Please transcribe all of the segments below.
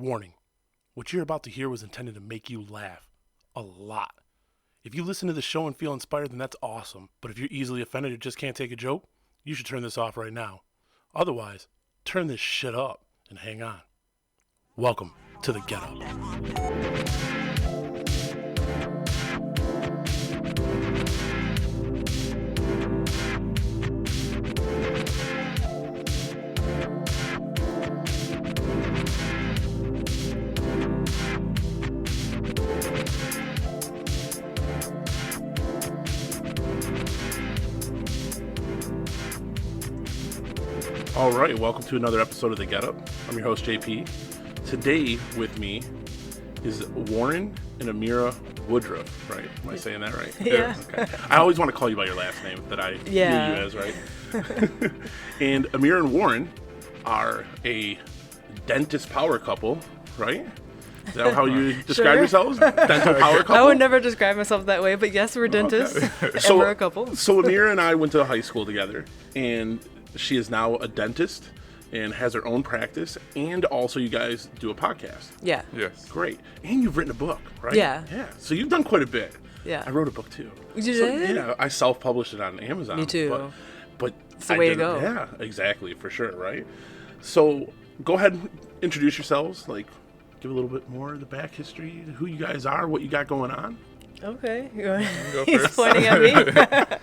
Warning, what you're about to hear was intended to make you laugh. A lot. If you listen to the show and feel inspired, then that's awesome. But if you're easily offended or just can't take a joke, you should turn this off right now. Otherwise, turn this shit up and hang on. Welcome to the Get Up. All right, welcome to another episode of The Get Up. I'm your host, JP. Today with me is Warren and Amira Woodruff, right? Am I saying that right? Yeah. Okay. I always want to call you by your last name that I knew you as, right? And Amira and Warren are a dentist power couple, right? Is that how you describe yourselves? Dental power couple? I would never describe myself that way, but yes, we're dentists. Okay. And we're a couple. So Amira and I went to high school together, and she is now a dentist and has her own practice, and also you guys do a podcast. Yeah. Yes. Great. And you've written a book, right? Yeah. Yeah. So you've done quite a bit. Yeah. I wrote a book too. You did? Yeah, I self-published it on Amazon. Me too. But It's the way to go. Yeah, exactly, for sure, right? So go ahead and introduce yourselves, like give a little bit more of the back history, who you guys are, what you got going on. Okay. Go He's first. pointing at me.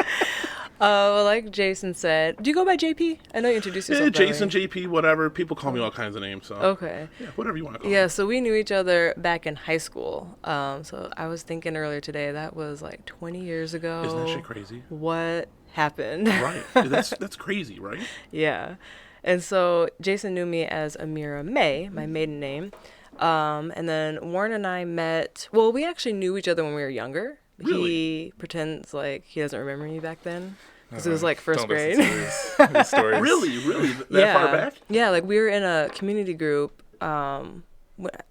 Well, like Jason said, do you go by JP? I know you introduced yourself. Yeah, Jason, JP, whatever. People call me all kinds of names, so. Okay. Yeah, whatever you want to call me. Yeah, so we knew each other back in high school. So I was thinking earlier today, that was like 20 years ago. Isn't that shit crazy? What happened? Right. That's crazy, right? Yeah. And so Jason knew me as Amira May, my maiden name. And then Warren and I met, well, we actually knew each other when we were younger. Really? He pretends like he doesn't remember me back then. Because it was like first Don't grade. listen to these stories. Really? That Yeah. far back? Yeah, like we were in a community group,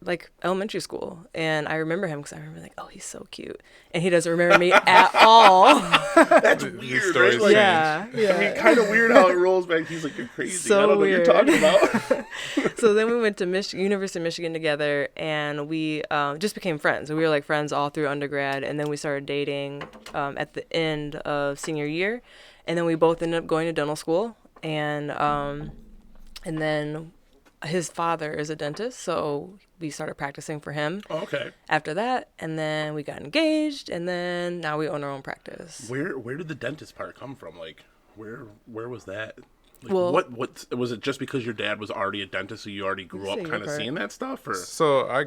like elementary school. And I remember him because I remember like, oh, he's so cute. And he doesn't remember me at all. That's These weird, stories right? Like, Yeah. I mean, kind of weird how it rolls back. He's like, you're crazy. So I don't know weird. what you're talking about. So then we went to University of Michigan together, and we just became friends. We were like friends all through undergrad, and then we started dating at the end of senior year, and then we both ended up going to dental school, and then his father is a dentist, so we started practicing for him Oh, okay. after that, and then we got engaged, and then now we own our own practice. Where did the dentist part come from? Like, where was that? Like, Well- what was it? Just because your dad was already a dentist, so you already grew up Say your kind of part. seeing that stuff, or? So I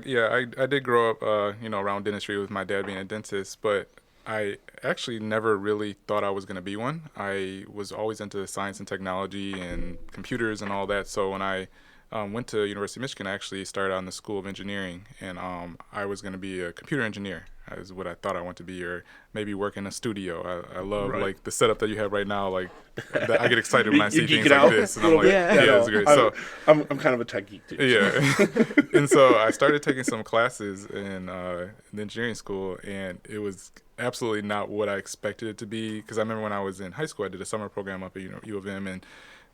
did grow up around dentistry with my dad being a dentist, but I actually never really thought I was going to be one. I was always into science and technology and computers and all that. So when I went to University of Michigan, I actually started out in the School of Engineering, and I was going to be a computer engineer. Is what I thought I wanted to be, or maybe work in a studio. I love Right. like the setup that you have right now. Like I get excited when I see You geek things it like out this, and a I'm little like, bit? yeah, it's great. So I'm kind of a tech geek too. yeah. And so I started taking some classes in the engineering school, and it was absolutely not what I expected it to be. Because I remember when I was in high school, I did a summer program up at U of M, and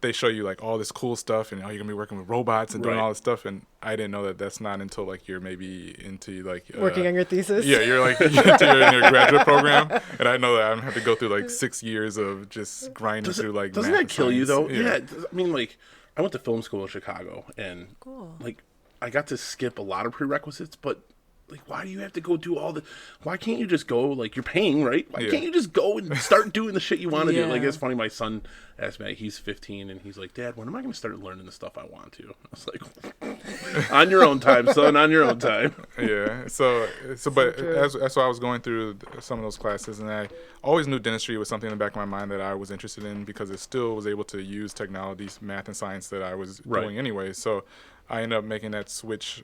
they show you like all this cool stuff, and you're gonna be working with robots and doing Right. all this stuff. And I didn't know that that's not until like you're maybe into like Working on your thesis? Yeah, you're like into your graduate program, and I know that I'm gonna have to go through like 6 years of just grinding through like. Doesn't math that and kill you though? science. Yeah. I mean, like, I went to film school in Chicago, and Cool. like, I got to skip a lot of prerequisites, but like, why do you have to go do all the? Why can't you just go? Like, you're paying, right? Why Yeah. can't you just go and start doing the shit you want to do? Like, Yeah. it's funny. My son asked me. He's 15, and he's like, "Dad, when am I going to start learning the stuff I want to?" I was like, "On your own time, son. On your own time." Yeah. But true. as so I was going through some of those classes, and I always knew dentistry was something in the back of my mind that I was interested in because it still was able to use technologies, math and science that I was Right. doing anyway. So I ended up making that switch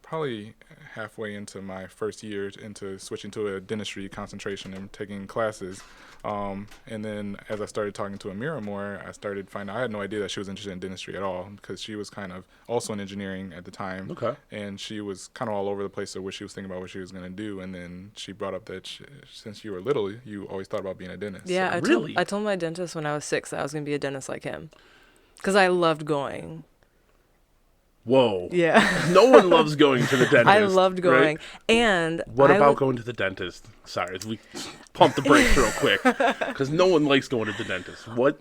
probably halfway into my first year into switching to a dentistry concentration and taking classes. And then as I started talking to Amira more, I started finding I had no idea that she was interested in dentistry at all because she was kind of also in engineering at the time. Okay. And she was kind of all over the place of what she was thinking about what she was going to do. And then she brought up that since you were little, you always thought about being a dentist. Yeah, So- Really? I told my dentist when I was 6 that I was going to be a dentist like him. Because I loved going. Whoa. Yeah. No one loves going to the dentist. I loved going. Right? And What about going to the dentist? Sorry, we pump the brakes real quick because no one likes going to the dentist. What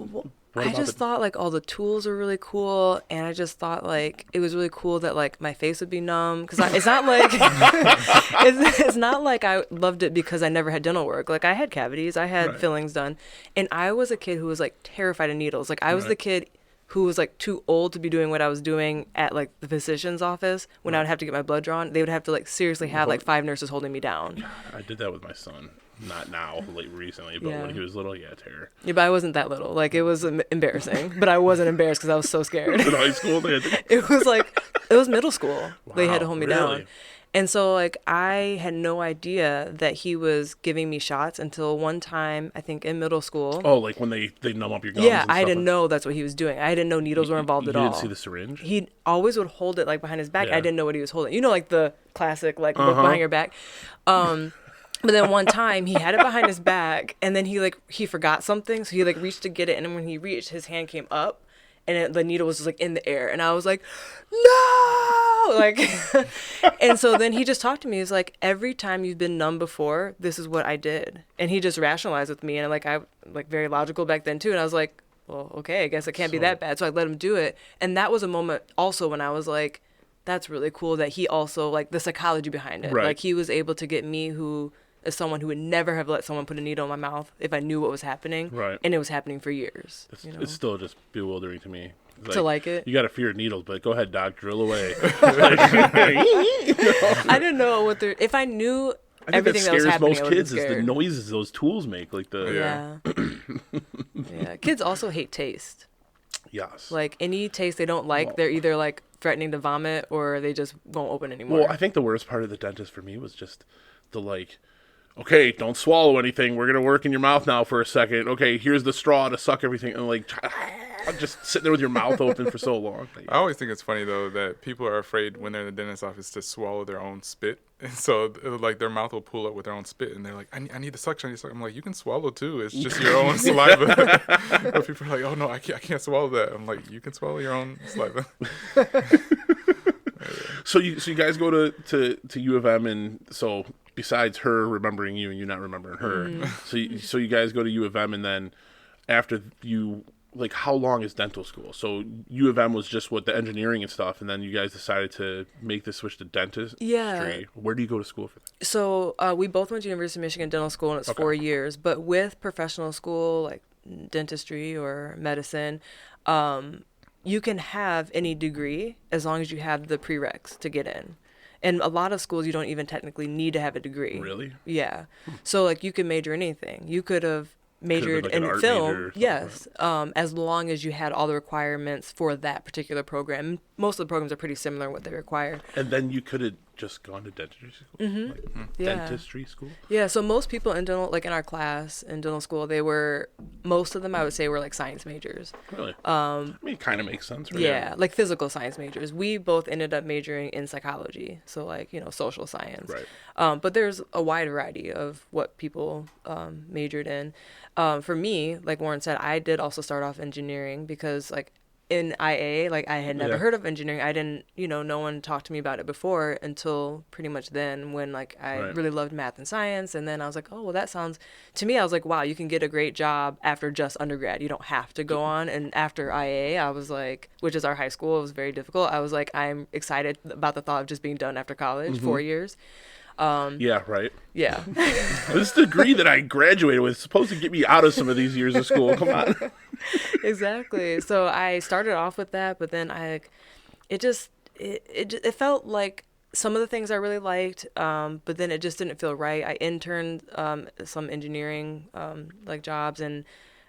I about just thought like all the tools were really cool, and I just thought like it was really cool that like my face would be numb because it's not like it's not like I loved it because I never had dental work. Like I had cavities, I had fillings done, and I was a kid who was like terrified of needles. Like I was the kid who was like too old to be doing what I was doing at like the physician's office when I would have to get my blood drawn. They would have to like seriously have like 5 nurses holding me down. I did that with my son. Not now, like recently, but when he was little, terror. Yeah, but I wasn't that little. Like it was embarrassing, but I wasn't embarrassed because I was so scared. In high school, they had to... it was middle school. They had to hold me really? down. And so like I had no idea that he was giving me shots until one time, I think in middle school. Oh, like when they numb up your gums. Yeah, and I stuff didn't know that's what he was doing. I didn't know needles were involved at all. You didn't see the syringe? He always would hold it like behind his back. Yeah. I didn't know what he was holding. You know, like the classic like look behind your back. But then one time he had it behind his back, and then he forgot something, so he like reached to get it, and then when he reached, his hand came up, and the needle was just like in the air, and I was like, no, like, and so then he just talked to me. He's like, every time you've been numb before, this is what I did, and he just rationalized with me, and like I like very logical back then too, and I was like, well, okay, I guess it can't be that bad, so I let him do it, and that was a moment also when I was like, that's really cool that he also like the psychology behind it, like he was able to get me who. As someone who would never have let someone put a needle in my mouth if I knew what was happening. Right. And it was happening for years. It's still just bewildering to me. To like it? You got to fear needles, but go ahead, doc, drill away. I didn't know what they're... If I knew everything that was happening, most kids is the noises those tools make. Like the yeah. Kids also hate taste. Yes. Like any taste they don't like, they're either like threatening to vomit or they just won't open anymore. Well, I think the worst part of the dentist for me was just the like... Okay, don't swallow anything. We're going to work in your mouth now for a second. Okay, here's the straw to suck everything. And like, just sitting there with your mouth open for so long. I always think it's funny, though, that people are afraid when they're in the dentist's office to swallow their own spit. And so, like, their mouth will pull up with their own spit. And they're like, I need to suction. I'm like, you can swallow, too. It's just your own saliva. But people are like, oh, no, I can't swallow that. I'm like, you can swallow your own saliva. So you guys go to U of M, and so... Besides her remembering you and you not remembering her, so you guys go to U of M, and then after you, like, how long is dental school? So U of M was just the engineering and stuff, and then you guys decided to make the switch to dentistry. Yeah. Where do you go to school for that? So we both went to University of Michigan Dental School, and it's 4 years. But with professional school, like dentistry or medicine, you can have any degree as long as you have the prereqs to get in. And a lot of schools, you don't even technically need to have a degree. Really? Yeah. So, like, you can major in anything. You could have majored in film, yes, as long as you had all the requirements for that particular program. Most of the programs are pretty similar in what they require. And then you could have just gone to dentistry school? Mm-hmm. Dentistry school? Yeah, so most people in dental, like in our class in dental school, most of them I would say were like science majors. Really? I mean, it kind of makes sense, right? Yeah, like physical science majors. We both ended up majoring in psychology, so like, social science. Right. But there's a wide variety of what people majored in. For me, like Warren said, I did also start off engineering because like in IA, like I had never heard of engineering. I didn't, no one talked to me about it before until pretty much then when like I really loved math and science. And then I was like, oh, well, that sounds, to me, I was like, wow, you can get a great job after just undergrad. You don't have to go on. And after IA, I was like, which is our high school, it was very difficult. I was like, I'm excited about the thought of just being done after college, 4 years. Yeah, right. Yeah. This degree that I graduated with is supposed to get me out of some of these years of school. Come on. Exactly. So I started off with that, but then it felt like some of the things I really liked, but then it just didn't feel right. I interned some engineering like jobs, and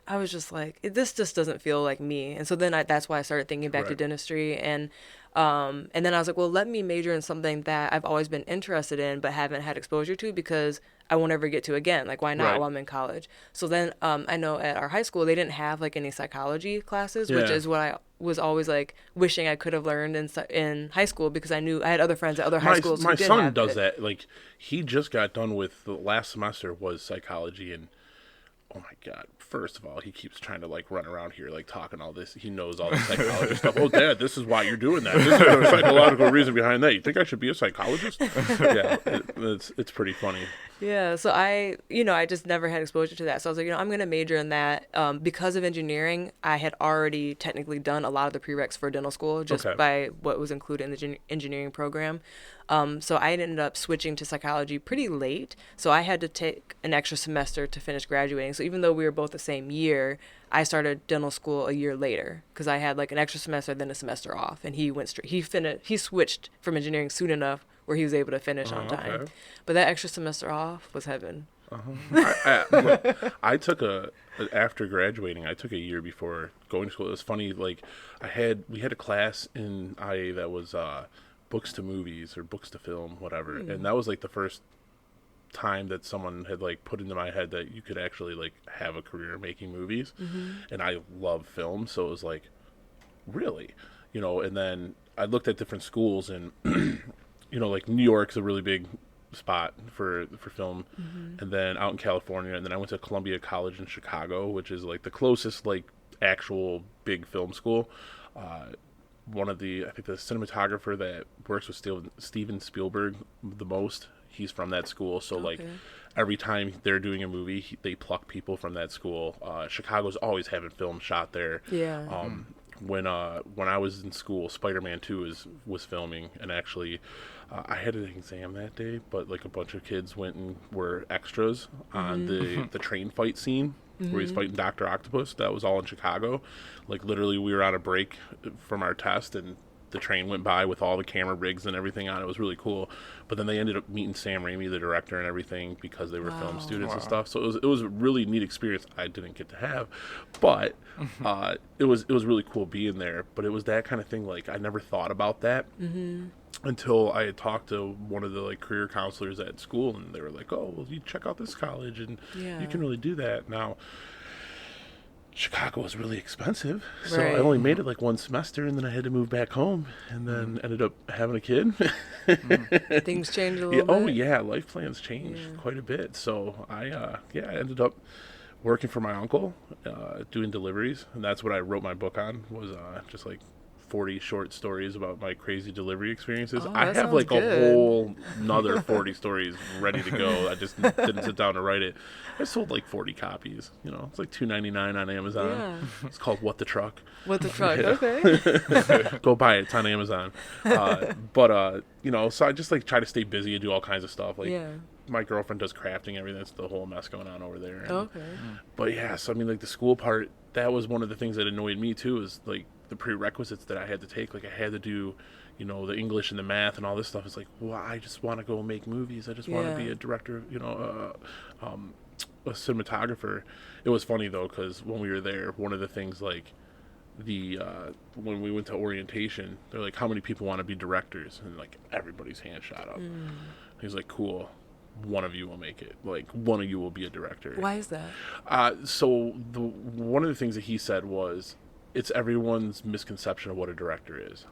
I was just like, this just doesn't feel like me. And so then that's why I started thinking back to dentistry, and then I was like, well, let me major in something that I've always been interested in but haven't had exposure to because I won't ever get to again. Like, why not while I'm in college? So then I know at our high school, they didn't have like any psychology classes, which is what I was always like wishing I could have learned in high school because I knew I had other friends at other high schools who did have it. My son does that. Like, he just got done with the last semester was psychology, and oh my God, first of all, he keeps trying to like run around here, like talking all this. He knows all the psychology stuff. Oh, Dad, this is why you're doing that. This is a psychological reason behind that. You think I should be a psychologist? Yeah, it's pretty funny. Yeah, so I just never had exposure to that. So I was like, I'm going to major in that. Because of engineering, I had already technically done a lot of the prereqs for dental school just Okay. by what was included in the engineering program. So I ended up switching to psychology pretty late. So I had to take an extra semester to finish graduating. So even though we were both the same year, I started dental school a year later because I had like an extra semester, then a semester off. And he went straight, he switched from engineering soon enough where he was able to finish on time. Okay. But that extra semester off was heaven. I took after graduating, I took a year before going to school. It was funny, like we had a class in IA that was books to movies or books to film, whatever, and that was like the first time that someone had like put into my head that you could actually like have a career making movies, and I love film, so it was like, really, and then I looked at different schools and. Like New York's a really big spot for film, and then out in California, and then I went to Columbia College in Chicago, which is like the closest like actual big film school. I think the cinematographer that works with Steven Spielberg the most, he's from that school, so like every time they're doing a movie, they pluck people from that school. Chicago's always having film shot there. Yeah. When I was in school, Spider-Man 2 was filming, and actually I had an exam that day, but like a bunch of kids went and were extras on the train fight scene where he's fighting Dr. Octopus. That was all in Chicago. Like literally we were on a break from our test and the train went by with all the camera rigs and everything on it. It was really cool. But then they ended up meeting Sam Raimi, the director, and everything because they were film students and stuff. So it was a really neat experience I didn't get to have. But it was really cool being there. But it was that kind of thing, like I never thought about that until I had talked to one of the like career counselors at school, and they were like, "Oh, well, you check out this college and you can really do that." Now Chicago was really expensive, so I only made it like one semester, and then I had to move back home, and then ended up having a kid. Things changed a little bit. Oh yeah, life plans changed quite a bit. So I ended up working for my uncle, doing deliveries, and that's what I wrote my book on. Was just like 40 short stories about my crazy delivery experiences. Oh, I that have like sounds a good. whole another 40 stories ready to go. I just didn't sit down to write it. I sold like 40 copies. It's like $2.99 on Amazon. Yeah. It's called What the Truck. What the truck? Okay. Go buy it. It's on Amazon. So I just like try to stay busy and do all kinds of stuff. Like my girlfriend does crafting, everything. That's the whole mess going on over there. And, Okay. But yeah, so I mean, like the school part, that was one of the things that annoyed me too, is like the prerequisites that I had to take. Like I had to do, the English and the math and all this stuff. It's like, well, I just want to go make movies. I just want to be a director, a cinematographer. It was funny though, because when we were there, one of the things like when we went to orientation, they're like, how many people want to be directors? And like everybody's hand shot up. He's like, cool. One of you will make it. Like one of you will be a director. Why is that? So one of the things that he said was, it's everyone's misconception of what a director is.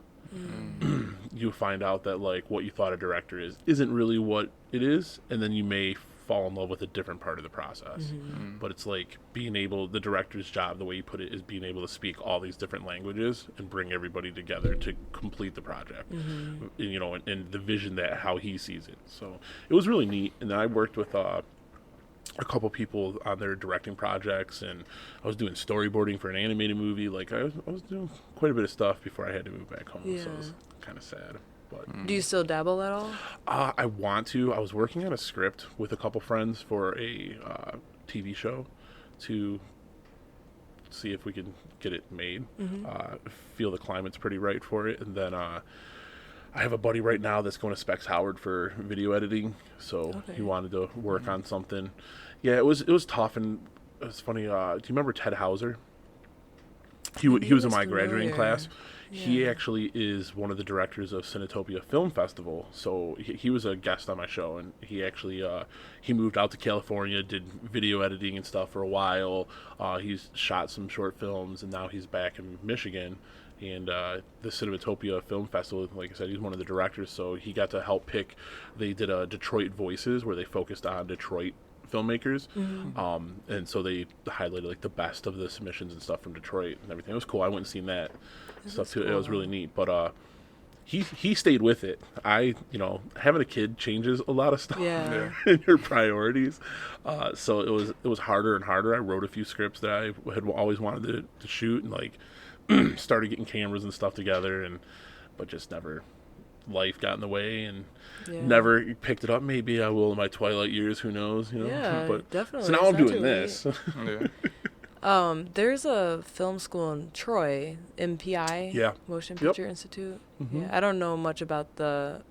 You find out that like what you thought a director isn't really what it is, and then you may fall in love with a different part of the process. But it's like the director's job, the way you put it, is being able to speak all these different languages and bring everybody together to complete the project. And the vision that how he sees it. So it was really neat. And then I worked with a couple people on their directing projects, and I was doing storyboarding for an animated movie. Like I was doing quite a bit of stuff before I had to move back home. So it was kind of sad. But Do you still dabble at all? I want to. I was working on a script with a couple friends for a TV show to see if we can get it made. Feel the climate's pretty right for it. And then I have a buddy right now that's going to Specs Howard for video editing, so he wanted to work on something. Yeah, it was tough, and it was funny. Do you remember Ted Hauser? He was in my graduating class. He actually is one of the directors of Cinetopia Film Festival. So he was a guest on my show, and he actually he moved out to California, did video editing and stuff for a while. He's shot some short films, and now he's back in Michigan. And the Cinematopia Film Festival, like I said, he's one of the directors, so he got to help pick. They did a Detroit Voices, where they focused on Detroit filmmakers, and so they highlighted like the best of the submissions and stuff from Detroit and everything. It was cool. I went and seen that stuff too. cool. It was really neat. But he stayed with it. Having a kid changes a lot of stuff in your priorities. So it was harder and harder. I wrote a few scripts that I had always wanted to shoot, and like started getting cameras and stuff together, but just never. Life got in the way and never picked it up. Maybe I will in my twilight years. Who knows? Yeah, but definitely. So now I'm doing this. There's a film school in Troy, MPI, Motion Picture Institute. Mm-hmm. Yeah, I don't know much about the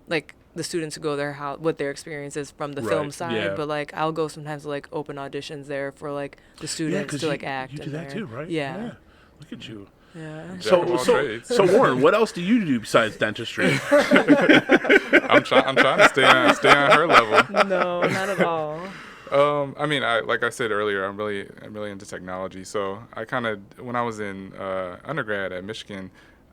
like the students who go there, what their experience is from the film side, but like I'll go sometimes to like open auditions there for like the students to like act. You do that too, right? Yeah. Look at you. Yeah. So Warren, what else do you do besides dentistry? I'm trying to stay on her level. No, not at all. I mean, like I said earlier, I'm really into technology. So I when I was in undergrad at Michigan,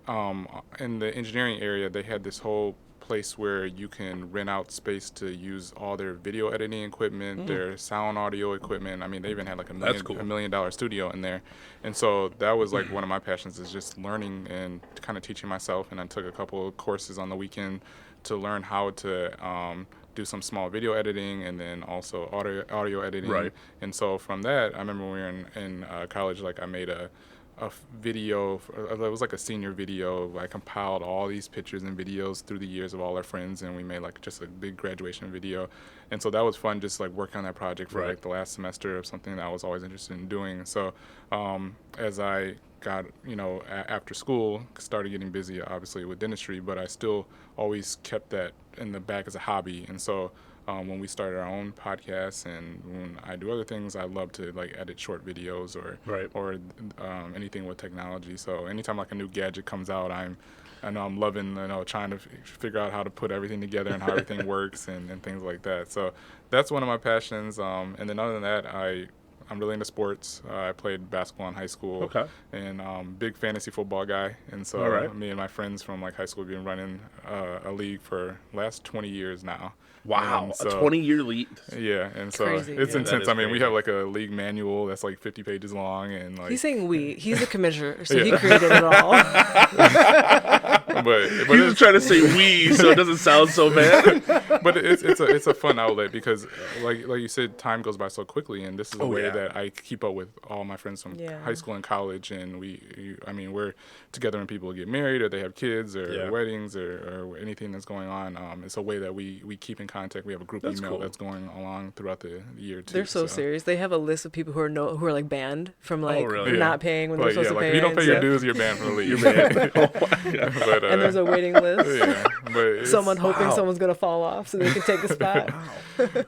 in the engineering area, they had this whole place where you can rent out space to use all their video editing equipment, their sound audio equipment. I mean, they even had like $1 million studio in there. And so that was like one of my passions, is just learning and kind of teaching myself. And I took a couple of courses on the weekend to learn how to do some small video editing and then also audio editing. Right. And so from that, I remember when we were in college, like I made a video. It was like a senior video. I compiled all these pictures and videos through the years of all our friends, and we made like just a big graduation video. And so that was fun, just like working on that project for like the last semester of something that I was always interested in doing. So as I got, after school, started getting busy, obviously, with dentistry, but I still always kept that in the back as a hobby. And so when we started our own podcast and when I do other things, I love to like edit short videos or anything with technology. So anytime like a new gadget comes out, I know I'm loving, trying to figure out how to put everything together and how everything works and things like that. So that's one of my passions. And then other than that, I'm really into sports. I played basketball in high school. Okay. And big fantasy football guy. And so me and my friends from like high school have been running a league for the last 20 years now. Wow, so, a 20-year league. Yeah, and so crazy. It's intense. I mean, we have like a league manual that's like 50 pages long, and like he's saying we. He's a commissioner, so he created it all. but he was trying to say we, so it doesn't sound so bad. But it's a fun outlet because, like you said, time goes by so quickly, and this is a way that I keep up with all my friends from high school and college, and we're together when people get married or they have kids or weddings or anything that's going on. It's a way that we keep in contact. We have a group email that's going along throughout the year too. They're so serious. They have a list of people who are like banned from like not paying when they're supposed to pay. If you don't pay your dues, you're banned from the league. You're banned. Oh my God. But, and there's a waiting list. Yeah, but someone hoping someone's gonna fall off so they can take the spot.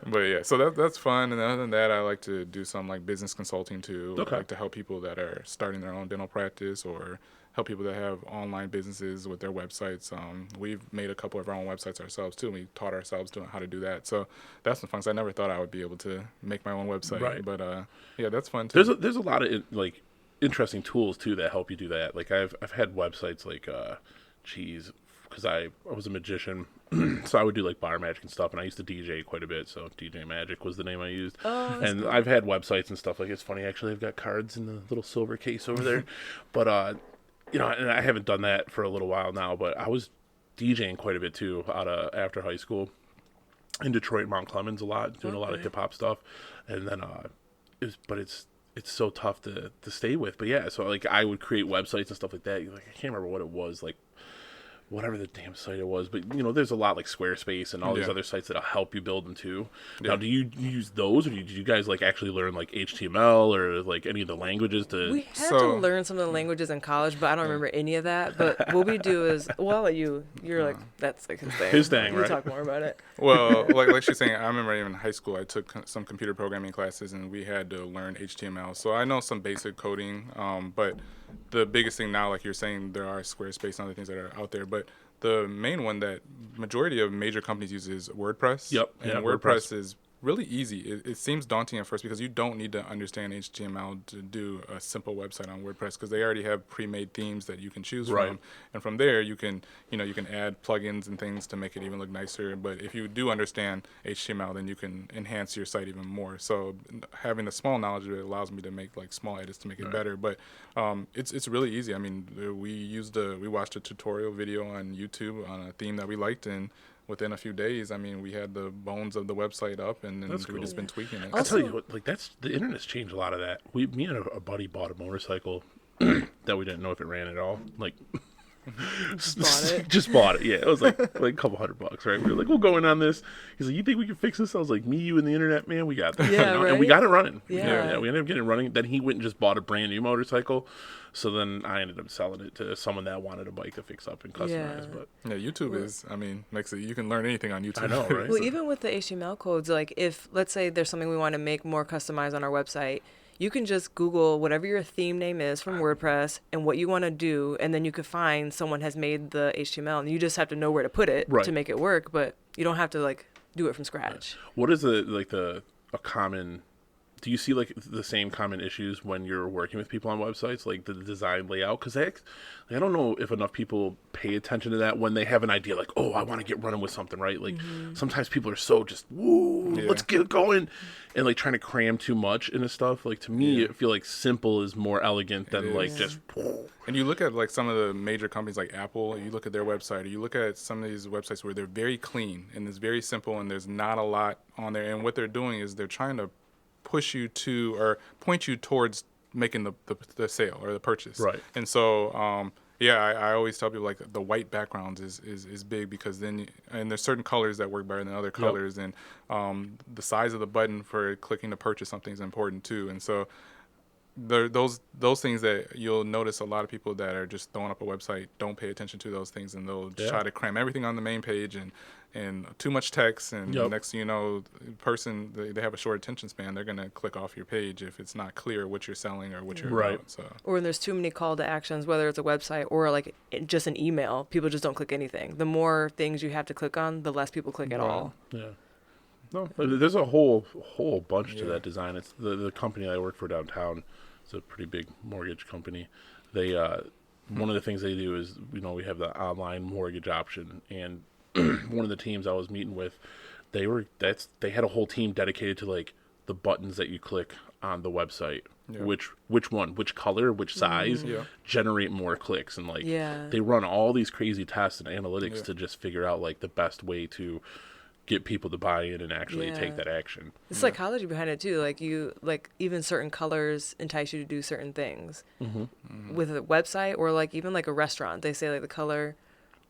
But yeah, so that's fun. And other than that, I like to do some like business consulting too. I like to help people that are starting their own dental practice or help people that have online businesses with their websites. We've made a couple of our own websites ourselves too. We taught ourselves how to do that. So that's some fun. So I never thought I would be able to make my own website. Right. But yeah, that's fun too. There's a lot of like interesting tools too that help you do that. Like I've had websites like because I was a magician, so I would do like bar magic and stuff, and I used to DJ quite a bit. So DJ Magic was the name I used. Oh, and cool. I've had websites and stuff. Like it's funny actually. I've got cards in the little silver case over there, but and I haven't done that for a little while now, but I was DJing quite a bit too after high school in Detroit, Mount Clemens a lot, doing a lot of hip hop stuff. And then it's so tough to stay with. But yeah, so like I would create websites and stuff like that. Like I can't remember what it was, like whatever the damn site it was, but there's a lot like Squarespace and all these other sites that'll help you build them too. Now, do you use those, or did you guys like actually learn like HTML or like any of the languages to? We had to learn some of the languages in college, but I don't remember any of that. But what we do is, well, you're like that's like his thing. His thing, right? You talk more about it. Well, like she's saying, I remember even in high school, I took some computer programming classes, and we had to learn HTML. So I know some basic coding, but the biggest thing now, like you're saying, there are Squarespace and other things that are out there, but the main one that majority of major companies use is WordPress. Yep. And WordPress is really easy. It seems daunting at first because you don't need to understand HTML to do a simple website on WordPress because they already have pre-made themes that you can choose from, and from there you can add plugins and things to make it even look nicer. But if you do understand HTML, then you can enhance your site even more. So having a small knowledge of it allows me to make like small edits to make it better. But it's really easy. I mean, we watched a tutorial video on YouTube on a theme that we liked, and within a few days, I mean, we had the bones of the website up, and then we've just been tweaking it. I'll tell you what, like the internet's changed a lot of that. Me and a buddy bought a motorcycle that we didn't know if it ran at all. Like, just bought it. Yeah, it was like a couple $100, right? We were like, we'll go in on this. He's like, you think we can fix this? I was like, me, you, and the internet, man, we got this. Yeah, right? And we got it running. Yeah. We ended up getting it running. Then he went and just bought a brand new motorcycle. So then I ended up selling it to someone that wanted a bike to fix up and customize. Yeah. But YouTube makes it, you can learn anything on YouTube. I know, right? Well, even with the HTML codes, like if, let's say there's something we want to make more customized on our website, you can just Google whatever your theme name is from WordPress and what you want to do, and then you could find someone has made the HTML, and you just have to know where to put it to make it work, but you don't have to like do it from scratch. What is a common... Do you see like the same common issues when you're working with people on websites, like the design layout? Because I don't know if enough people pay attention to that when they have an idea, like, oh, I want to get running with something, right? Like sometimes people are so just, woo, let's get it going, and like trying to cram too much into stuff. Like to me, I feel like simple is more elegant than like just. And you look at like some of the major companies like Apple, you look at their website, or you look at some of these websites where they're very clean and it's very simple and there's not a lot on there. And what they're doing is they're trying to push you to or point you towards making the sale or the purchase. Right. And so, I always tell people like the white backgrounds is big because then, and there's certain colors that work better than other colors. And the size of the button for clicking to purchase something is important too. And so those things that you'll notice a lot of people that are just throwing up a website don't pay attention to those things, and they'll try to cram everything on the main page and too much text, and next thing you know, they have a short attention span. They're going to click off your page if it's not clear what you're selling or what you're about. So. Or when there's too many call to actions, whether it's a website or like just an email, people just don't click anything. The more things you have to click on, the less people click at all. Yeah. No, there's a whole bunch to that design. It's the company I work for downtown. It's a pretty big mortgage company. They one of the things they do is, we have the online mortgage option, and one of the teams I was meeting with, they had a whole team dedicated to like the buttons that you click on the website, which one, which color, which size, generate more clicks, and like they run all these crazy tests and analytics to just figure out like the best way to get people to buy in and actually take that action. The psychology behind it too, like even certain colors entice you to do certain things. With a website or like even like a restaurant, they say like the color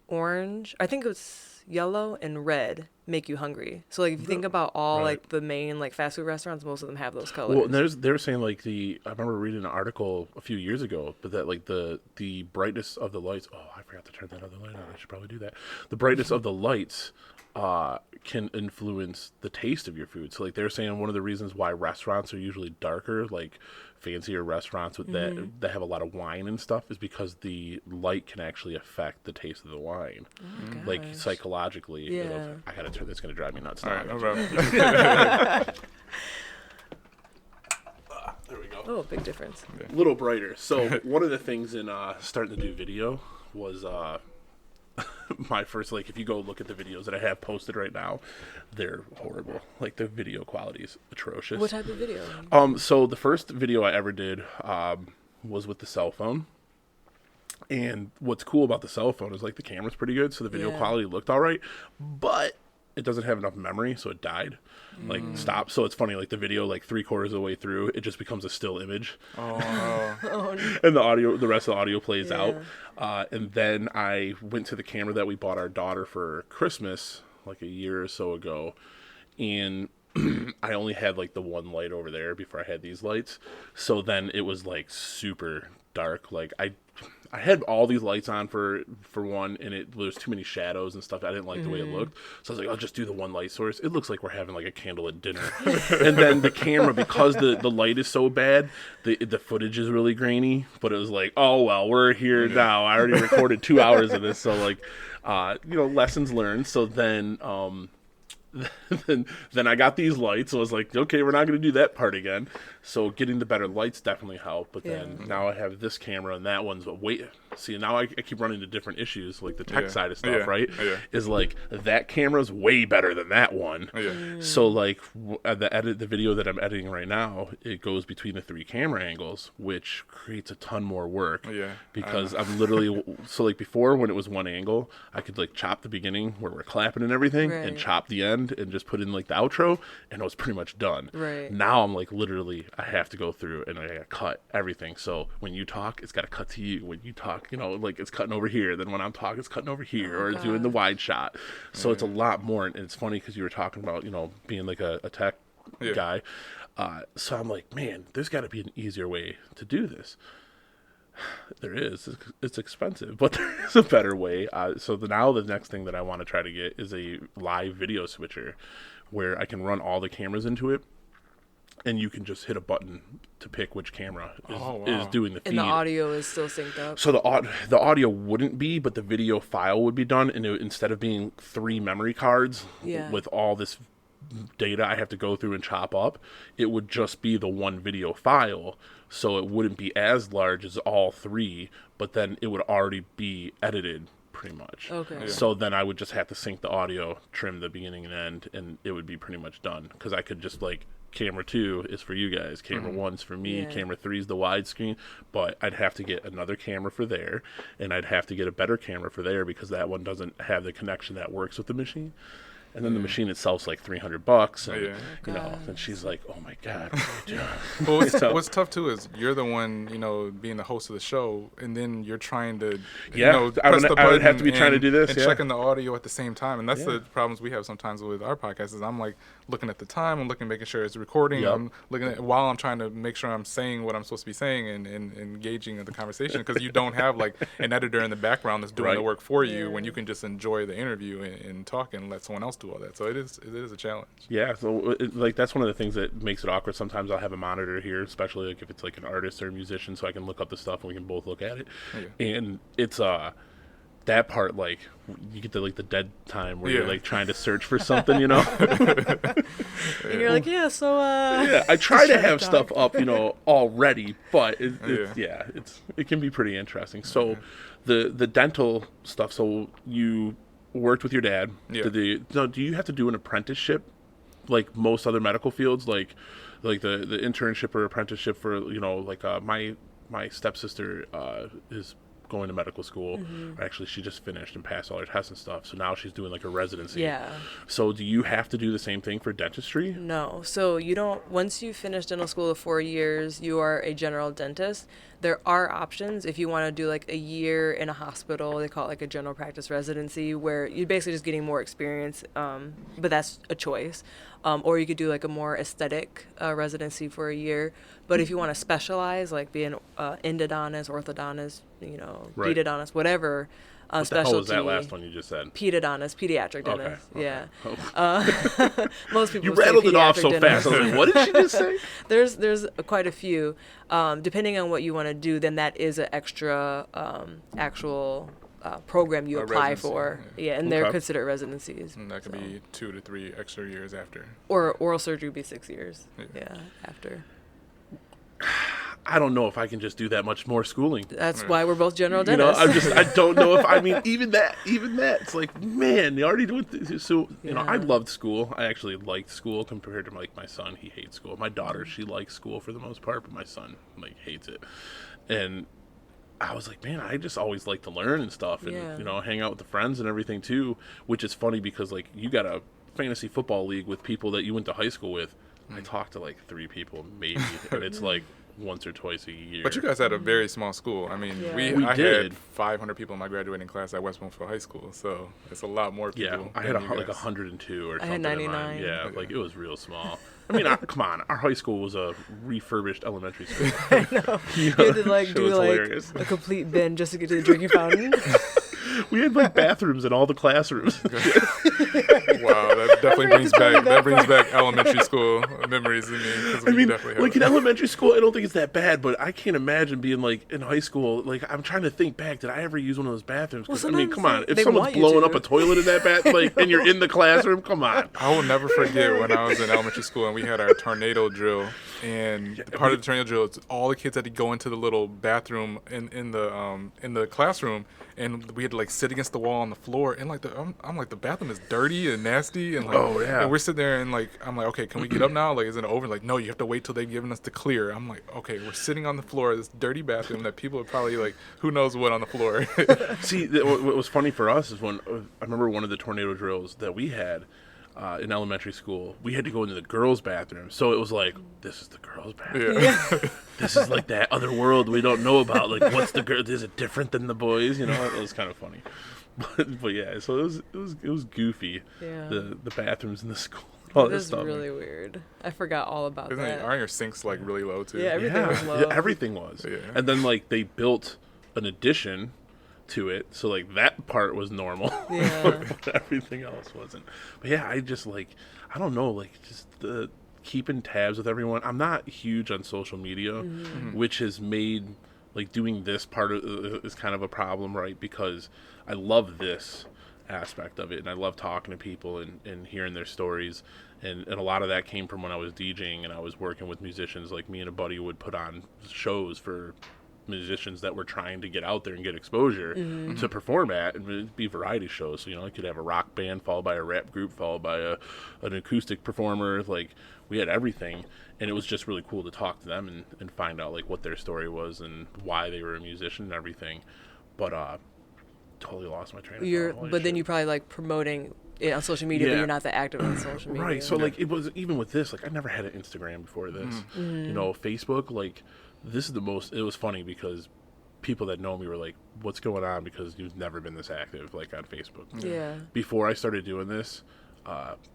orange, I think it's yellow and red, make you hungry. So like if you think about all like the main like fast food restaurants, most of them have those colors. Well, they're saying like I remember reading an article a few years ago, but that like the brightness of the lights. Oh, I forgot to turn that other light on. I should probably do that. The brightness of the lights can influence the taste of your food. So like they're saying one of the reasons why restaurants are usually darker, like fancier restaurants with that have a lot of wine and stuff, is because the light can actually affect the taste of the wine. Like psychologically. I gotta turn this, gonna drive me nuts. All right, no problem. There we go. Oh, big difference. A little brighter. So one of the things in starting to do video was my first, like, if you go look at the videos that I have posted right now, they're horrible. Like, the video quality is atrocious. What type of video? So the first video I ever did was with the cell phone. And what's cool about the cell phone is, like, the camera's pretty good, so the video quality looked all right. But it doesn't have enough memory, so it died. Like, stopped. So it's funny, like, the video, like, 3/4 of the way through, it just becomes a still image. And the rest of the audio plays out. And then I went to the camera that we bought our daughter for Christmas, like, a year or so ago. And I only had, like, the one light over there before I had these lights. So then it was, like, super dark. Like, I had all these lights on for one, and there was too many shadows and stuff. I didn't like the way it looked. So I was like, I'll just do the one light source. It looks like we're having like a candlelit dinner. And then the camera, because the light is so bad, the footage is really grainy. But it was like, oh, well, we're here now. I already recorded 2 hours of this. So like, lessons learned. So then then I got these lights. So I was like, okay, we're not going to do that part again. So getting the better lights definitely helped. But then now I have this camera and that one's see, now I keep running into different issues, like the tech side of stuff, right? Yeah. Is like that camera's way better than that one. Yeah. So like the video that I'm editing right now, it goes between the 3 camera angles, which creates a ton more work. Yeah. Because I'm literally so like before when it was one angle, I could like chop the beginning where we're clapping and everything and chop the end and just put in like the outro and it was pretty much done. Right. Now I'm like literally I have to go through and I gotta cut everything. So when you talk, it's gotta cut to you. When you talk, like it's cutting over here. Then when I'm talking, it's cutting over here or doing the wide shot. So it's a lot more. And it's funny because you were talking about, being like a tech guy. So I'm like, man, there's got to be an easier way to do this. There is. It's expensive, but there is a better way. So now the next thing that I want to try to get is a live video switcher where I can run all the cameras into it. And you can just hit a button to pick which camera is doing the feed. And the audio is still synced up. So the audio wouldn't be, but the video file would be done. And instead of being 3 memory cards with all this data I have to go through and chop up, it would just be the one video file. So it wouldn't be as large as all 3, but then it would already be edited pretty much. Okay. Yeah. So then I would just have to sync the audio, trim the beginning and end, and it would be pretty much done. Because I could just like, camera 2 is for you guys, camera 1's for me, camera 3 is the widescreen, but I'd have to get another camera for there, and I'd have to get a better camera for there because that one doesn't have the connection that works with the machine. And then the machine itself's like $300, and and she's like, "Oh my God, what are you doing?" Well, what's tough too is you're the one, being the host of the show, and then you're trying to, press the button. I would have to be trying to do this and checking the audio at the same time, and that's the problems we have sometimes with our podcast. Is I'm like looking at the time, I'm making sure it's recording. Yep. I'm looking at while I'm trying to make sure I'm saying what I'm supposed to be saying and engaging in the conversation because you don't have like an editor in the background that's doing the work for you when you can just enjoy the interview and talk and let someone else do all that. So it is a challenge. Yeah, so that's one of the things that makes it awkward. Sometimes I'll have a monitor here, especially like if it's like an artist or a musician, so I can look up the stuff and we can both look at it. Okay. And it's that part, like you get to like the dead time where you're like trying to search for something, And you're like, I try to have stuff up, already, but it can be pretty interesting. So the dental stuff. So you worked with your dad. Yeah. Do you have to do an apprenticeship like most other medical fields, like the internship or apprenticeship for my stepsister is going to medical school. Mm-hmm. Actually, she just finished and passed all her tests and stuff. So now she's doing like a residency. Yeah. So do you have to do the same thing for dentistry? No. So you don't. Once you finish dental school of 4 years, you are a general dentist. There are options if you want to do like a year in a hospital. They call it like a general practice residency, where you're basically just getting more experience. But that's a choice. Or you could do like a more aesthetic residency for a year. But if you want to specialize, like be an endodontist, orthodontist, pedodontist, whatever what specialty. What the hell was that last one you just said? Pedodontist, pediatric dentist. Okay. Yeah. Oh. Most people. You rattled it off so fast. I was like, what did she just say? There's quite a few. Depending on what you want to do, then that is an extra actual program you apply residency, for. Yeah, and they're considered residencies. And that could be 2 to 3 extra years after. Or oral surgery would be 6 years. Yeah, after. I don't know if I can just do that much more schooling. That's why we're both general dentists. I don't know if, even that, it's like, man, they already doing this. So, I loved school. I actually liked school compared to like my son. He hates school. My daughter, she likes school for the most part, but my son like hates it. And I was like, man, I just always like to learn and stuff and, hang out with the friends and everything too, which is funny because like you got a fantasy football league with people that you went to high school with. I talked to like 3 people maybe, and it's like once or twice a year. But you guys had a very small school. I mean, I had 500 people in my graduating class at West Bloomfield High School, so it's a lot more people. Yeah, I had like 102 or something. I had 99. Yeah, like it was real small. I mean, come on, our high school was a refurbished elementary school. I know. You had to like do like a complete bin just to get to the drinking fountain. We had like bathrooms in all the classrooms. Wow, that definitely brings back elementary school memories to me. I mean, definitely like in elementary school, I don't think it's that bad, but I can't imagine being like in high school. Like I'm trying to think back, did I ever use one of those bathrooms? 'Cause, I mean, come on, if they someone's want you blowing to. up a toilet in that bath, like, and you're in the classroom, come on. I will never forget when I was in elementary school and we had our tornado drill. And part of the tornado drill is all the kids had to go into the little bathroom in the classroom, and we had to like sit against the wall on the floor. And like I'm like, the bathroom is dirty and nasty, and like, Oh, yeah. and we're sitting there and like I'm like, okay, can we get up now? Like, is it over? Like, no, you have to wait till they've given us the clear. I'm like, okay, we're sitting on the floor of this dirty bathroom that people are probably like, who knows what on the floor. See, what was funny for us is when I remember one of the tornado drills that we had in elementary school, we had to go into the girls' bathroom. So it was like, this is the girls' bathroom. Yeah. This is like that other world we don't know about. Like, what's the girl? Is it different than the boys? You know, it was kind of funny. But yeah, so it was goofy. Yeah. The bathrooms in the school. All It this is stuff. really weird. I forgot all about that. Aren't your sinks like really low too? Yeah, everything was low. Yeah, everything was. Yeah. And then like they built an addition to it, so like that part was normal. Yeah. But everything else wasn't. But yeah, I just like, I don't know, like just the keeping tabs with everyone. I'm not huge on social media, which has made like doing this part of is kind of a problem, right? Because I love this aspect of it, and I love talking to people and hearing their stories, and a lot of that came from when I was DJing and I was working with musicians. Like me and a buddy would put on shows for musicians that were trying to get out there and get exposure to perform at, and it'd be variety shows. So, you know, you could have a rock band followed by a rap group followed by an acoustic performer. Like, we had everything, and it was just really cool to talk to them and find out like what their story was and why they were a musician and everything. But totally lost my train of thought. Holy But then shit. you probably like promoting it on social media, but Yeah. you're not that active on social media. Right. So like it was even with this, like I never had an Instagram before this. You know, Facebook, like this is the most, it was funny because people that know me were like, what's going on? Because you've never been this active like on Facebook. Yeah. Before I started doing this,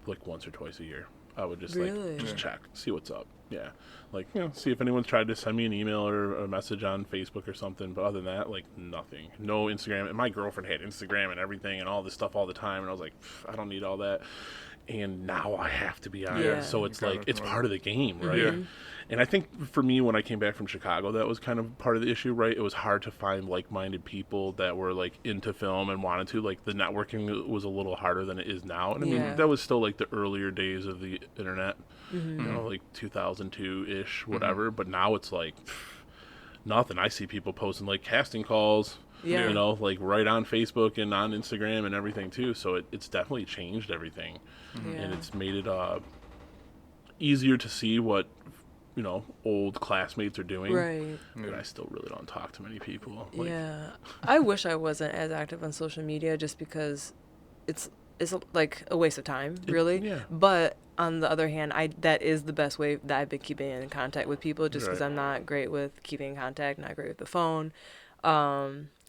like once or twice a year, I would just Really? like just check, see what's up. Yeah. Like, you know, see if anyone's tried to send me an email or a message on Facebook or something. But other than that, like nothing. No Instagram. And my girlfriend had Instagram and everything and all this stuff all the time. And I was like, I don't need all that. And now I have to be on Yeah. it. So it's like, it's part of the game, right? Yeah. And I think for me, when I came back from Chicago, that was kind of part of the issue, right? It was hard to find like-minded people that were like into film and wanted to. Like the networking was a little harder than it is now. And I Yeah. mean, that was still like the earlier days of the internet, you know, like 2002-ish, whatever. But now it's like nothing. I see people posting like casting calls, Yeah. you know, like right on Facebook and on Instagram and everything too. So it's definitely changed everything. Yeah. And it's made it easier to see what, you know, old classmates are doing. Right. But I still really don't talk to many people. Like, Yeah. I wish I wasn't as active on social media just because it's like a waste of time, really. yeah. But on the other hand, that is the best way that I've been keeping in contact with people, just because Right. I'm not great with keeping in contact, not great with the phone.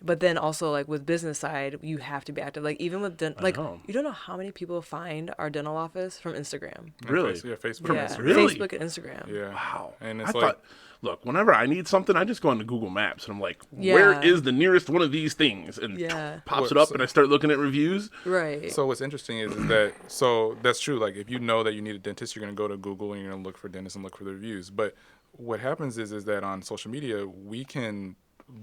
But then also like with business side, you have to be active. Like even with like know. you don't know how many people find our dental office from Instagram. Really? Yeah, Facebook. Yeah, Really? Facebook and Instagram. Yeah. Wow. And I it's like, thought, look, whenever I need something, I just go into Google Maps and I'm like, where Yeah. is the nearest one of these things? And Yeah. pops it Well, up and I start looking at reviews. Right. so what's interesting is that, so that's true. Like if you know that you need a dentist, you're going to go to Google and you're going to look for dentists and look for the reviews. But what happens is that on social media, we can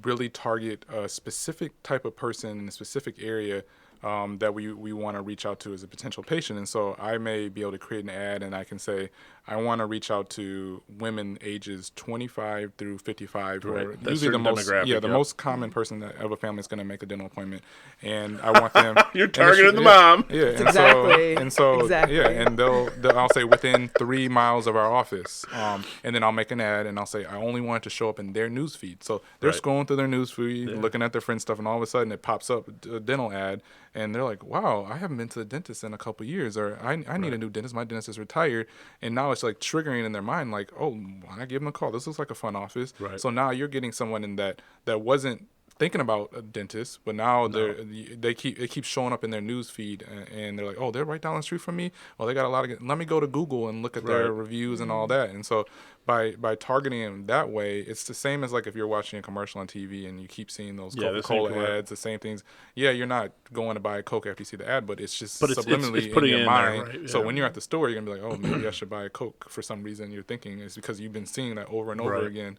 really target a specific type of person in a specific area that we want to reach out to as a potential patient. And so I may be able to create an ad and I can say, I want to reach out to women ages 25 through 55, who Right. are That usually the certain most, demographic, the yep. most common person that of a family is going to make a dental appointment. And I want them. You're and targeting the yeah, mom. Yeah, and Exactly. so Exactly. yeah, and they'll I'll say within 3 miles of our office, and then I'll make an ad and I'll say I only want it to show up in their news feed. So they're Right. scrolling through their news feed, looking at their friends' stuff, and all of a sudden it pops up a dental ad, and they're like, "Wow, I haven't been to the dentist in a couple of years," or "I need a new dentist. My dentist is retired," and now it's like triggering in their mind, like, "Oh, why not give them a call? This looks like a fun office." Right. So now you're getting someone in that wasn't thinking about a dentist, but now it keeps showing up in their news feed, and they're like, oh, they're right down the street from me. Well, they got a lot of. Let me go to Google and look at their reviews and all that. And so by targeting them that way, it's the same as like if you're watching a commercial on TV and you keep seeing those Coca-Cola ads, the same things. Yeah, you're not going to buy a Coke after you see the ad, but it's just subliminally in your mind. There, right? So when you're at the store, you're gonna be like, oh, maybe I should buy a Coke for some reason. You're thinking it's because you've been seeing that over and over again.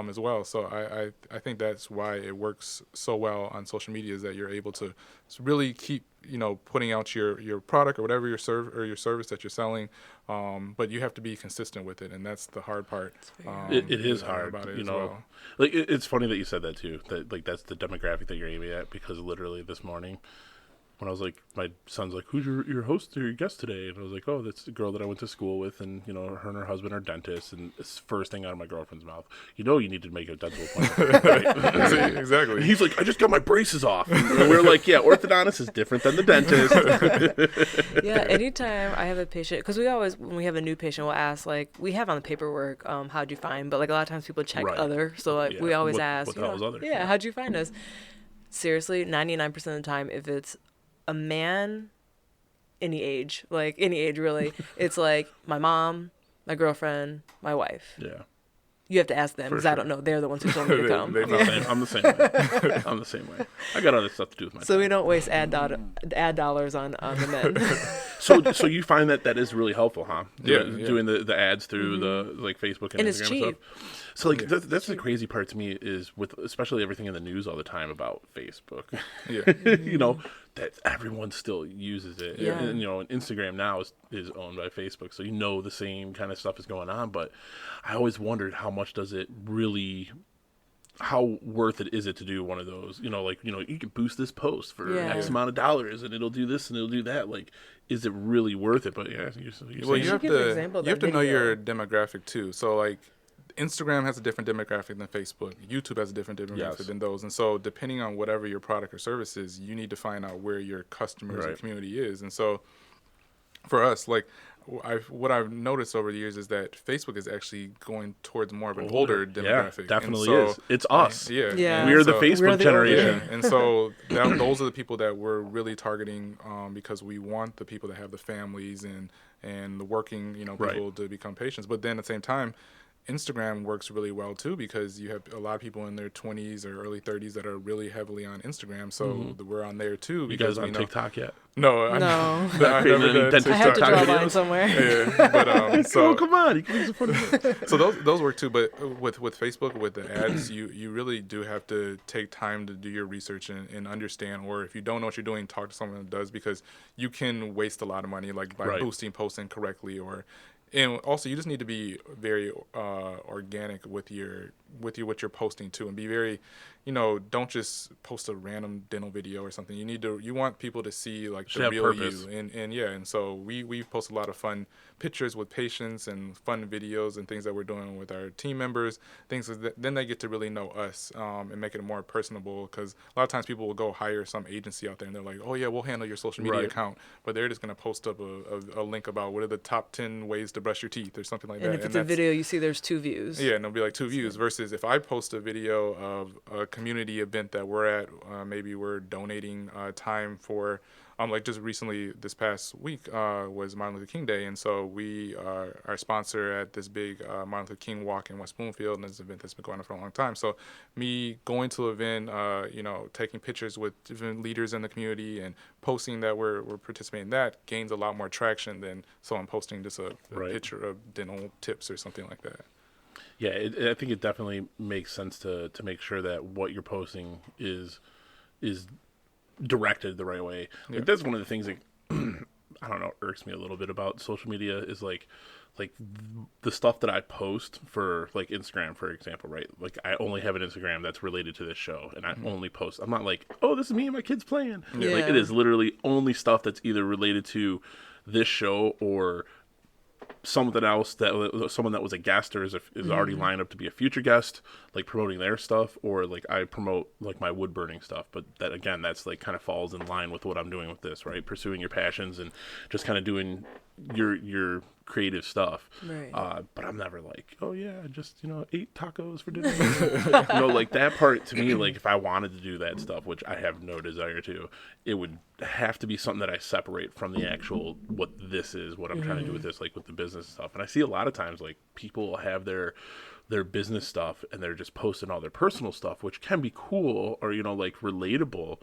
As well. So I think that's why it works so well on social media, is that you're able to really keep, putting out your product or whatever your service that you're selling, but you have to be consistent with it, and that's the hard part. It is hard about it, well. Like it's funny that you said that too, that like that's the demographic that you're aiming at, because literally this morning when I was like, my son's like, who's your host or your guest today? And I was like, oh, that's the girl that I went to school with, and her and her husband are dentists. And it's the first thing out of my girlfriend's mouth, you need to make a dental appointment. Right? See, exactly. And he's like, I just got my braces off. And we're like, yeah, orthodontist is different than the dentist. Yeah, anytime I have a patient, because when we have a new patient, we'll ask, like, we have on the paperwork, how'd you find, but like a lot of times people check other, so like we always ask, what the hell is other? Yeah, how'd you find us? Seriously, 99% of the time, if it's a man, any age really, it's like my mom, my girlfriend, my wife. Yeah. You have to ask them, because I don't know. They're the ones who told me to come. I'm the same way. I'm the same way. I got other stuff to do with my So we don't waste ad dollars on the men. So you find that is really helpful, huh? Doing the ads through the like Facebook and Instagram it's cheap. and stuff. So like that's the crazy part to me, is with especially everything in the news all the time about Facebook. Yeah. That everyone still uses it. Yeah. And Instagram now is owned by Facebook, so the same kind of stuff is going on. But I always wondered, how worth it is it to do one of those? You can boost this post for X amount of dollars, and it'll do this and it'll do that. Like, is it really worth it? But yeah, you have to know your demographic too. So like, Instagram has a different demographic than Facebook. YouTube has a different demographic than those. And so depending on whatever your product or service is, you need to find out where your customers or community is. And so for us, like, what I've noticed over the years is that Facebook is actually going towards more of an older demographic. Yeah, definitely is. It's us. Yeah. We're the Facebook generation. And so those are the people that we're really targeting, because we want the people that have the families and the working, people to become patients. But then at the same time, Instagram works really well too, because you have a lot of people in their 20s or early 30s that are really heavily on Instagram. So we're on there too. You guys on TikTok yet? No. I never done I have to draw a line somewhere. Yeah, but so come on, you can use it for so those work too. But with Facebook, with the ads, you really do have to take time to do your research and understand. Or if you don't know what you're doing, talk to someone that does, because you can waste a lot of money, like by boosting posts incorrectly, and also you just need to be very organic with what you're posting too, and be very, don't just post a random dental video or something. You want people to see like the real you, and so we post a lot of fun pictures with patients and fun videos and things that we're doing with our team members, things that then they get to really know us, and make it more personable, because a lot of times people will go hire some agency out there and they're like, oh yeah, we'll handle your social media account, but they're just going to post up a link about what are the top 10 ways to brush your teeth or something like that. And if it's a video, you see there's 2 views. Yeah, and it'll be like 2 views, versus if I post a video of a community event that we're at, maybe we're donating time for, like just recently this past week was Martin Luther King Day, and so we are sponsor at this big Martin Luther King walk in West Bloomfield, and it's an event that's been going on for a long time. So me going to an event, taking pictures with different leaders in the community and posting that we're participating in that gains a lot more traction than someone posting just a picture of dental tips or something like that. Yeah, I think it definitely makes sense to make sure that what you're posting is directed the right way. Like, that's one of the things that I don't know, irks me a little bit about social media, is like the stuff that I post for like Instagram, for example, right? Like, I only have an Instagram that's related to this show, and I only post. I'm not like, oh, this is me and my kids playing. Yeah. Like, it is literally only stuff that's either related to this show or something else, that someone that was a guest or is already lined up to be a future guest, like promoting their stuff, or like I promote like my wood burning stuff. But that, again, that's like kind of falls in line with what I'm doing with this, right? Pursuing your passions and just kind of doing your creative stuff. Right. But I'm never like, oh yeah, just, ate tacos for dinner. Like that part to me, like if I wanted to do that stuff, which I have no desire to, it would have to be something that I separate from the actual, what this is, what I'm trying to do with this, like with the business stuff. And I see a lot of times like people have their business stuff and they're just posting all their personal stuff, which can be cool or, like relatable.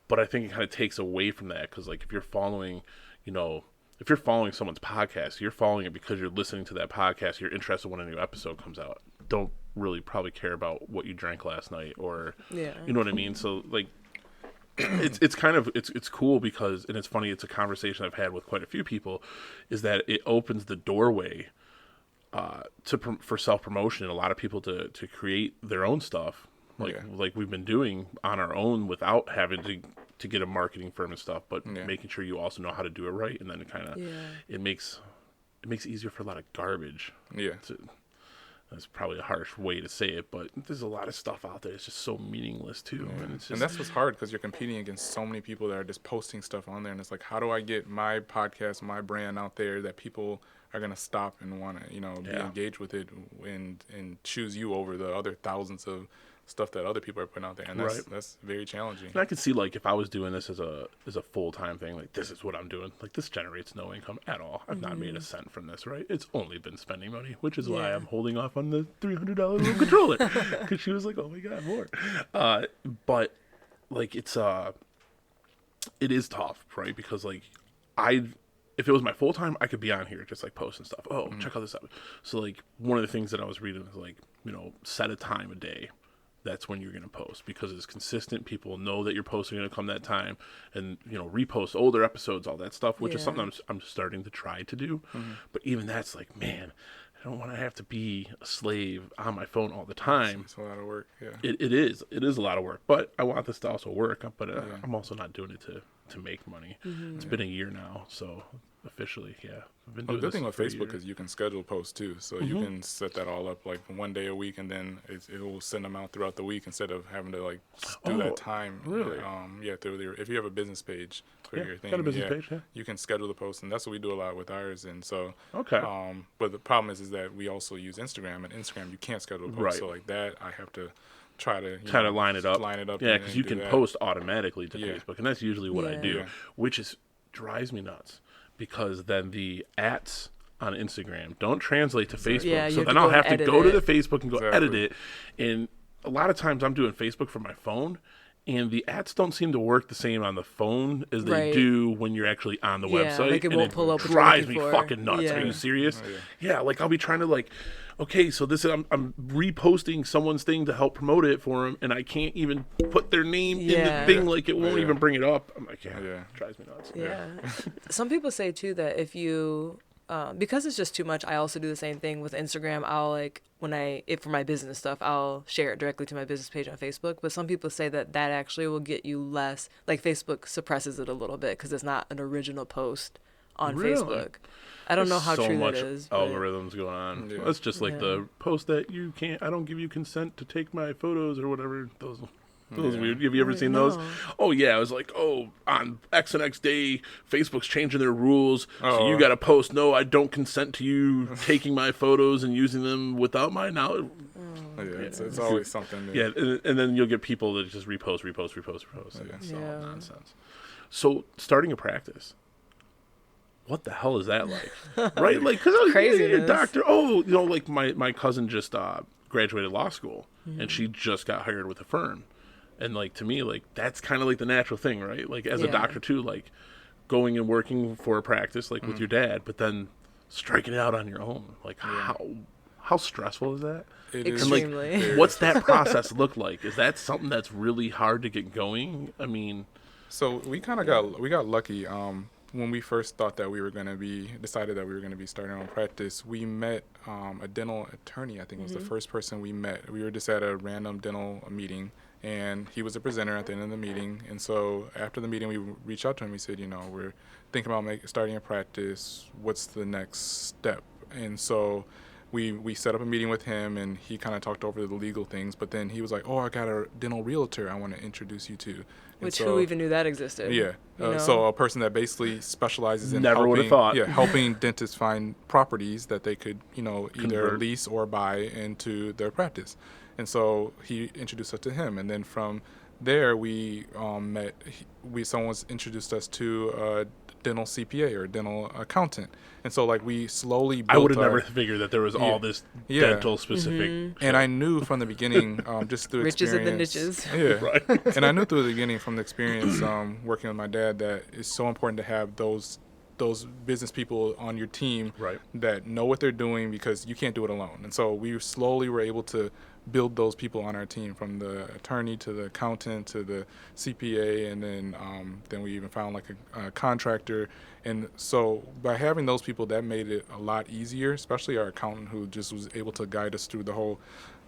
But I think it kind of takes away from that. Cause like if you're following someone's podcast, you're following it because you're listening to that podcast. You're interested when a new episode comes out. Don't really probably care about what you drank last night or, you know what I mean? So like, it's kind of, it's cool because, and it's funny, it's a conversation I've had with quite a few people, is that it opens the doorway for self-promotion and a lot of people to create their own stuff. Like we've been doing on our own without having to get a marketing firm and stuff, but making sure you also know how to do it right, and then it kind of it makes it easier for a lot of garbage. That's probably a harsh way to say it, but there's a lot of stuff out there that's just so meaningless too, and that's what's hard because you're competing against so many people that are just posting stuff on there, and it's like, how do I get my podcast, my brand out there that people are gonna stop and want to be engaged with it and choose you over the other thousands of stuff that other people are putting out there, and that's very challenging. And I could see like if I was doing this as a full-time thing, like this is what I'm doing, like this generates no income at all. I've not made a cent from this, right? It's only been spending money, which is why I'm holding off on the $300 little controller, because she was like, oh my god, more. But like it is tough, right? Because like if it was my full-time, I could be on here just like posting stuff. Oh, check out this out. So like one of the things that I was reading was like, set a time a day. That's when you're going to post, because it's consistent. People know that you're posting going to come that time, and repost older episodes, all that stuff, which is something I'm starting to try to do. But even that's like, man, I don't want to have to be a slave on my phone all the time. It's a lot of work. Yeah, it is a lot of work, but I want this to also work. But I'm also not doing it to make money. It's been a year now, so officially, I've been doing the good this thing with for a Facebook year. is you can schedule posts too, so you can set that all up like one day a week, and then it will send them out throughout the week instead of having to like do that time. Really? Through if you have a business page for your thing, got a business page, you can schedule the posts, and that's what we do a lot with ours. And so, okay. But the problem is that we also use Instagram, and Instagram you can't schedule a post, Right. So like that I have to try to kind of line it up. Yeah, because you can post automatically to Facebook, and that's usually what I do, which drives me nuts, because then the @s on Instagram don't translate to Facebook. Yeah, so then I'll have to go to the Facebook and go edit it. And a lot of times I'm doing Facebook from my phone, and the @s don't seem to work the same on the phone as they do when you're actually on the website. Like it won't pull up what you're drives looking me for. fucking nuts. Are you serious? Yeah, like I'll be trying to like, okay, so this is I'm reposting someone's thing to help promote it for them, and I can't even put their name in the thing. Like it won't even bring it up. I'm like, it drives me nuts. Yeah. Some people say too that if you, because it's just too much, I also do the same thing with Instagram. I'll like, for my business stuff, I'll share it directly to my business page on Facebook. But some people say that actually will get you less, like Facebook suppresses it a little bit because it's not an original post on Facebook. I don't know how true that is. So much algorithms going on. Yeah. That's just like the post that I don't give you consent to take my photos or whatever. Those weird. Have you ever seen those? Oh yeah, it was like, on X and X day, Facebook's changing their rules, so you got to post. No, I don't consent to you taking my photos and using them without my knowledge. It's always something. Yeah, and then you'll get people that just repost. It's all nonsense. So starting a practice. What the hell is that like? Right? Like, because I was a doctor. Like my cousin just graduated law school, and she just got hired with a firm. And, like, to me, like, that's kind of like the natural thing, right? Like, as a doctor, too, like, going and working for a practice, like, with your dad, but then striking it out on your own. Like, how stressful is that? Extremely. And, like, what's that process look like? Is that something that's really hard to get going? I mean... So, we kind of got lucky. When we first thought that decided that we were going to be starting our own practice, we met a dental attorney. I think was the first person we met. We were just at a random dental meeting, and he was a presenter at the end of the meeting. And so after the meeting, we reached out to him. We said, we're thinking about starting a practice. What's the next step? And so we set up a meeting with him, and he kind of talked over the legal things. But then he was like, I got a dental realtor I want to introduce you to. Which so, who even knew that existed? Yeah. You know? So a person that basically specializes in Never would've thought. helping dentists find properties that they could, either Convert. lease or buy into their practice. And so he introduced us to him, and then from there we someone's introduced us to a dental CPA or dental accountant, and so like we slowly built I would have never figured that there was all this Yeah. dental specific. And I knew from the beginning, just through Riches of the experience. niches. Yeah. Right. And I knew through the beginning from the experience working with my dad that it's so important to have those business people on your team Right. that know what they're doing, because you can't do it alone. And so we slowly were able to build those people on our team, from the attorney to the accountant to the CPA, and then we even found like a contractor. And so by having those people, that made it a lot easier, especially our accountant, who just was able to guide us through the whole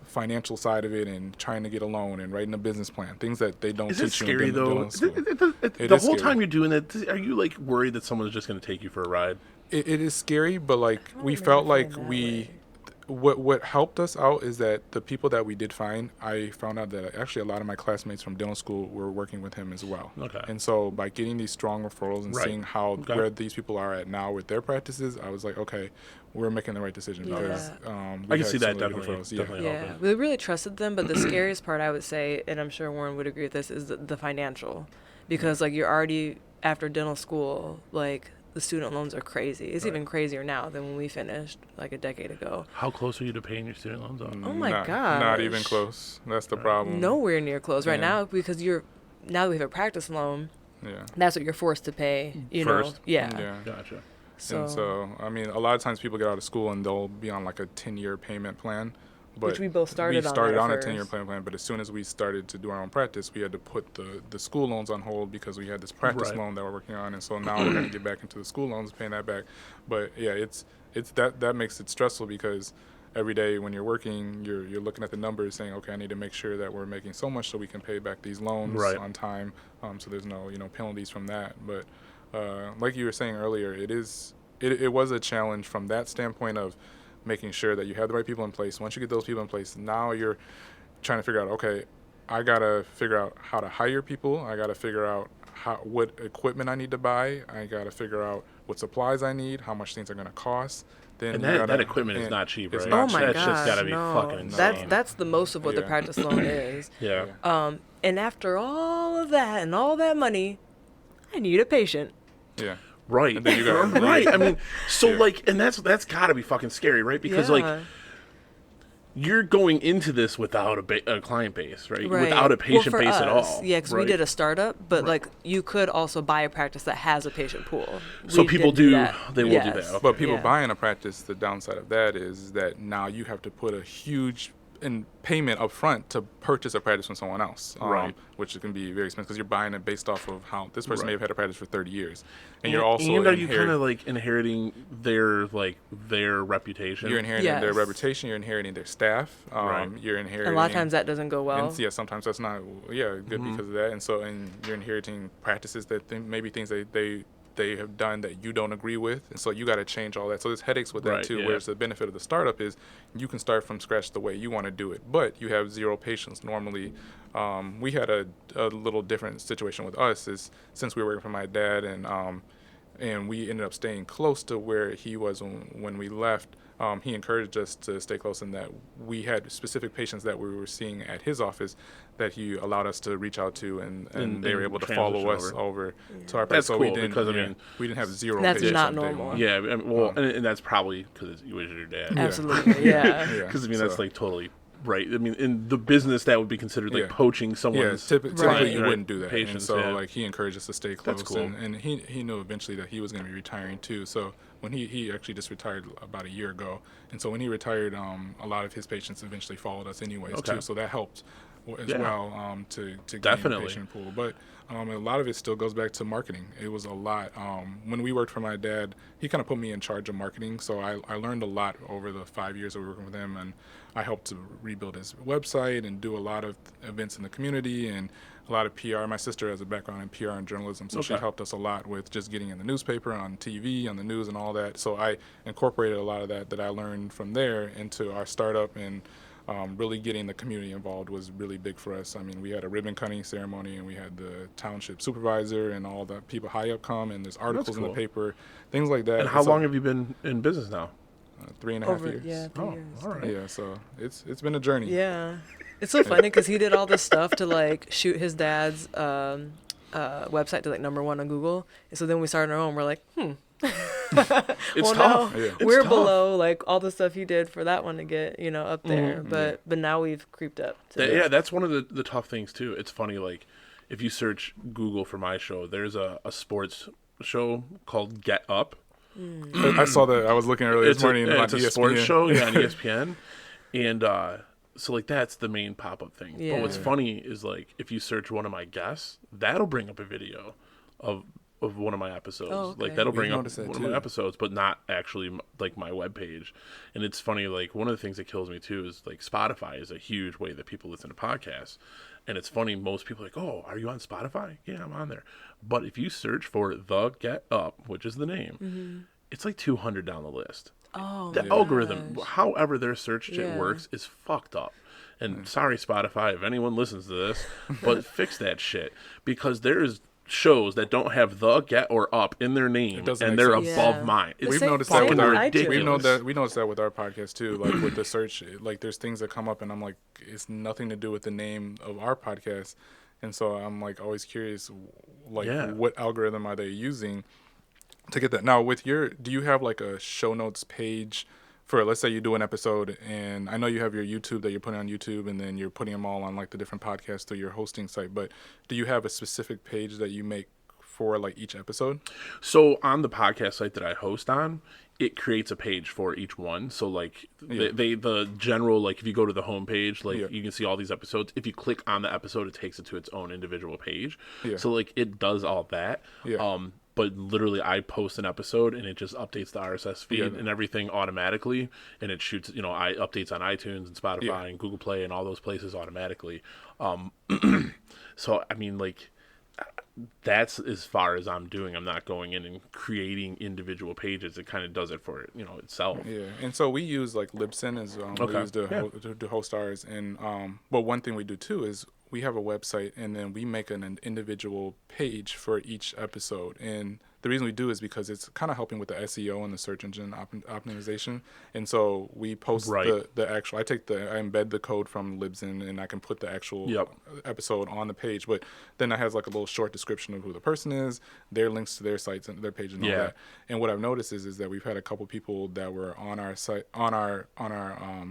financial side of it and trying to get a loan and writing a business plan, things that they don't Is it teach you scary in though? dental school. The is whole scary. time you're doing that, are you like worried that someone's just going to take you for a ride? It is scary, but like we never felt feel like that we way. what helped us out is that the people that we did find, I found out that actually a lot of my classmates from dental school were working with him as well. Okay. And so by getting these strong referrals and Right. seeing how Okay. where these people are at now with their practices, I was like, okay, we're making the right decision, Yeah. because I we can had see so that many definitely. referrals. Definitely Yeah, helping. we really trusted them, but the scariest part, I would say, and I'm sure Warren would agree with this, is the financial, because like you're already after dental school, like the student loans are crazy. It's Right. even crazier now than when we finished like a decade ago. How close are you to paying your student loans off? Oh my Not even gosh. close. That's the problem. Nowhere near close right Yeah. now, because now that we have a practice loan, Yeah. that's what you're forced to pay. You know, First? yeah. Yeah. Gotcha. And so, I mean, a lot of times people get out of school and they'll be on like a 10-year payment plan. But Which we both started on started that on a first. 10-year payment plan, but as soon as we started to do our own practice, we had to put the school loans on hold, because we had this practice Right. loan that we're working on, and so now we're going to get back into the school loans, paying that back. But yeah, it's that makes it stressful, because every day when you're working, you're looking at the numbers, saying, okay, I need to make sure that we're making so much so we can pay back these loans Right. on time, so there's no penalties from that. But like you were saying earlier, it was a challenge from that standpoint of making sure that you have the right people in place. Once you get those people in place, now you're trying to figure out, okay, I got to figure out how to hire people. I got to figure out what equipment I need to buy. I got to figure out what supplies I need, how much things are going to cost. Then And you that gotta- equipment is and not cheap, it's right? not Oh my cheap. That's just gosh, gotta be no. fucking insane. That's the most of what the Yeah. practice loan is. Yeah. And after all of that and all that money, I need a patient. Yeah. Right. And then you got- right. I mean, so Yeah. like, and that's got to be fucking scary, right? Because like, Yeah. you're going into this without a client base, right? Right. Without a patient Well, for base at us, all. Yeah, because we right? did a startup, but like you could also buy a practice that has a patient pool. So We people did do do- that. they will do Yes. that. But people Yeah. buying a practice, the downside of that is that now you have to put a huge payment up front to purchase a practice from someone else, Right. which can be very expensive, because you're buying it based off of how this person Right. may have had a practice for 30 years. And you're also and are you kind of like inheriting their reputation? you're inheriting their Yes. reputation, you're inheriting their staff, Right. you're inheriting. And a lot of times that doesn't go well. And yeah, sometimes that's not good because of that, and you're inheriting practices that maybe things they have done that you don't agree with, and so you got to change all that. So there's headaches with that Right, too. yeah. Whereas the benefit of the startup is you can start from scratch the way you want to do it, but you have zero patients normally. We had a little different situation with us, is since we were working for my dad, and we ended up staying close to where he was when we left. He encouraged us to stay close, in that we had specific patients that we were seeing at his office that he allowed us to reach out to, and they were able to follow transition us over to our That's practice. So we cool, didn't, because, I mean, we didn't have zero That's patients not on day normal. one. Yeah, I mean, well, and that's probably because it was your dad. Absolutely, yeah. Yeah, Because I mean, that's so- like totally right. I mean, in the business, that would be considered like Yeah. poaching Yeah, someone's. typically Right. you wouldn't do that. Patients, and so yeah. like he encouraged us to stay close. That's cool. And he knew eventually that he was going to be retiring too. So when he actually just retired about a year ago, and so when he retired, a lot of his patients eventually followed us anyways Okay. too. So that helped as Yeah. well to gain Definitely. the patient pool. But a lot of it still goes back to marketing. It was a lot. When we worked for my dad, he kind of put me in charge of marketing. So I learned a lot over the 5 years that we were working with him, and I helped to rebuild his website and do a lot of events in the community and a lot of PR. My sister has a background in PR and journalism, so she Okay. helped us a lot with just getting in the newspaper, on TV, on the news, and all that. So I incorporated a lot of that I learned from there into our startup, and really getting the community involved was really big for us. I mean, we had a ribbon cutting ceremony, and we had the township supervisor and all the people high up come, and there's articles in the cool. paper, things like that. And how long have you been in business now? 3.5 years. Yeah, 3 years. All right. Yeah, so it's been a journey. Yeah. It's so funny because he did all this stuff to like shoot his dad's website to like #1 on Google. And so then we started our own. We're like, It's well, tough. now Yeah. we're tough. below like all the stuff he did for that one to get, up there. But now we've creeped up. To That's one of the tough things too. It's funny, like if you search Google for my show, there's a sports show called Get Up. I saw that. I was looking earlier this morning on It's a ESPN. sports show, on ESPN, and so like that's the main pop-up thing. Yeah. But what's funny is like if you search one of my guests, that'll bring up a video of one of my episodes. Oh, okay. Like that'll We've bring up noticed that, one of too. my episodes, but not actually like my webpage. And it's funny, like one of the things that kills me too is like Spotify is a huge way that people listen to podcasts. And it's funny, most people are like, oh, are you on Spotify? Yeah, I'm on there. But if you search for The Get Up, which is the name, it's like 200 down the list. Oh, The my algorithm, gosh. however their search shit Yeah. works, is fucked up. And sorry, Spotify, if anyone listens to this, but fix that shit. Because there's shows that don't have The, Get, or Up in their name, doesn't and make they're sense. above Yeah. mine. The We've same noticed that with thing our on iTunes. we noticed that with our podcast too. Like with the search, like there's things that come up, and I'm like, it's nothing to do with the name of our podcast, and so I'm like always curious, like Yeah. what algorithm are they using to get that? Now with do you have like a show notes page for, let's say you do an episode, and I know you have your YouTube that you're putting on YouTube, and then you're putting them all on like the different podcasts through your hosting site, but do you have a specific page that you make for like each episode? So on the podcast site that I host on, it creates a page for each one. So like Yeah. the general, like if you go to the homepage, like Yeah. you can see all these episodes. If you click on the episode, it takes it to its own individual page. Yeah. So like it does all that. Yeah. But literally I post an episode and it just updates the RSS feed Yeah. and everything automatically, and it shoots, I updates on iTunes and Spotify Yeah. and Google Play and all those places automatically. So I mean, like, that's as far as I'm doing. I'm not going in and creating individual pages. It kind of does it for itself. Yeah, and so we use like Libsyn as we Okay. use to host ours, and but one thing we do too is we have a website, and then we make an individual page for each episode. And the reason we do is because it's kind of helping with the SEO and the search engine optimization. And so we post Right. the actual. I embed the code from Libsyn, and I can put the actual Yep. episode on the page. But then it has like a little short description of who the person is, their links to their sites and their page, and all Yeah. that. And what I've noticed is that we've had a couple people that were on our site, on our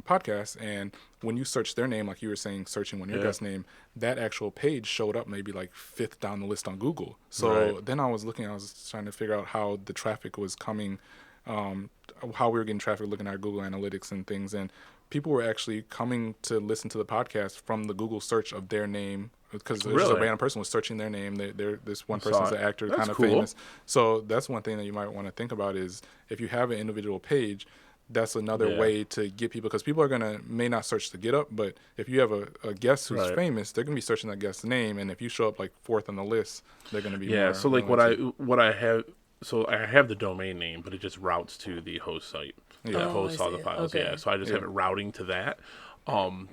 podcast, and when you search their name, like you were saying, searching one of your Yeah. guest's name, that actual page showed up maybe like 5th down the list on Google. So Right. then I was trying to figure out how the traffic was coming, how we were getting traffic, looking at our Google Analytics and things, and people were actually coming to listen to the podcast from the Google search of their name, because just a Really? random person was searching their name. This one Saw person's it. an actor, That's kind of cool. famous. So that's one thing that you might want to think about is if you have an individual page, that's another Yeah. way to get people, because people may not search to get up, but if you have a guest who's Right. famous, they're gonna be searching that guest's name, and if you show up like 4th on the list, they're gonna be Yeah. more So like willing what I have. So I have the domain name, but it just routes to the host site. Yeah. That Oh, hosts I all the see. files. Okay. Yeah. So I just have Yeah. it routing to that.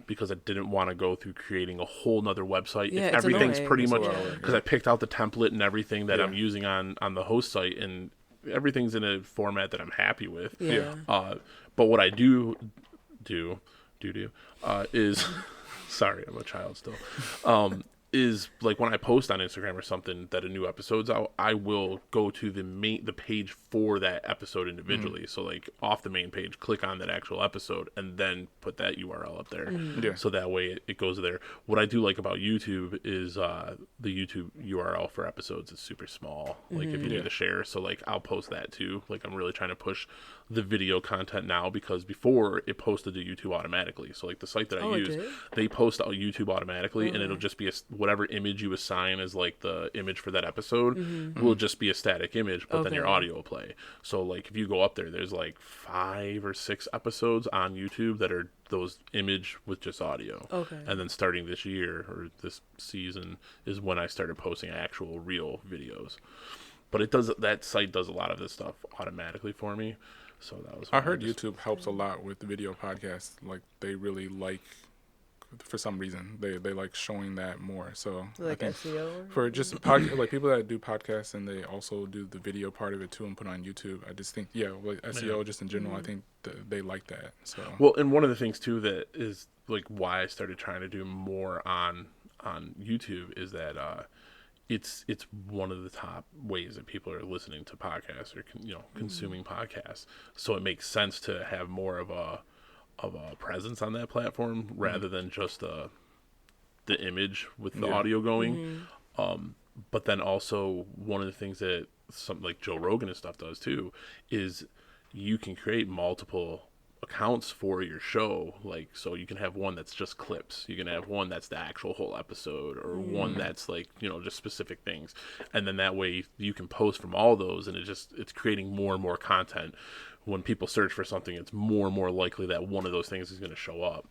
Because I didn't want to go through creating a whole nother website. Yeah, If it's everything's annoying. pretty It's a much lot of work, because I picked out the template and everything that Yeah. I'm using on the host site, and everything's in a format that I'm happy with. Yeah. But what I do is sorry, I'm a child still. Is like when I post on Instagram or something that a new episode's out, I will go to the page for that episode individually. So like off the main page, click on that actual episode and then put that URL up there. Yeah. So that way it goes there. What I do like about YouTube is the YouTube URL for episodes is super small. Like if you do Yeah. the share, so like I'll post that too. Like I'm really trying to push the video content now, because before it posted to YouTube automatically. So like the site that I Oh, it use, did? they post on YouTube automatically, and it'll Okay. just be whatever image you assign as like the image for that episode will just be a static image, but then your Okay. audio will play. So like if you go up there, there's like 5 or 6 episodes on YouTube that are those image with just audio. Okay. And then starting this year or this season is when I started posting actual real videos. But that site does a lot of this stuff automatically for me. So that was. I heard YouTube helps a lot with the video podcasts. Like they really like, for some reason, they like showing that more. So Like I think SEO? for just like people that do podcasts and they also do the video part of it too and put on YouTube. I just think like SEO just in general. I think they like that. So well, and one of the things too that is like why I started trying to do more on YouTube is that it's one of the top ways that people are listening to podcasts or consuming podcasts. So it makes sense to have more of a presence on that platform rather than just the image with the audio going. But then also one of the things that something like Joe Rogan and stuff does too is you can create multiple accounts for your show. Like, so you can have one that's just clips, you can have one that's the actual whole episode, or one that's like just specific things, and then that way you can post from all those, and it's creating more and more content. When people search for something, it's more and more likely that one of those things is going to show up.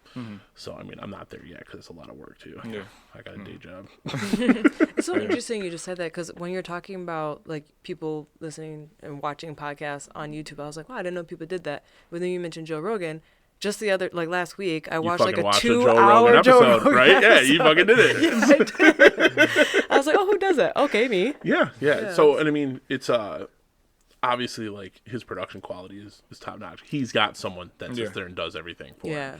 So, I mean, I'm not there yet because it's a lot of work, too. Yeah. I got a day job. It's so interesting you just said that, because when you're talking about, like, people listening and watching podcasts on YouTube, I was like, wow, I didn't know people did that. But then you mentioned Joe Rogan. Just last week, I watched like a 2-hour Joe Rogan right? episode. Yeah, you fucking did it. Yeah, I did. I was like, oh, who does that? Okay, me. Yeah. So, and I mean, it's obviously, like, his production quality is top notch. He's got someone that sits there and does everything for him.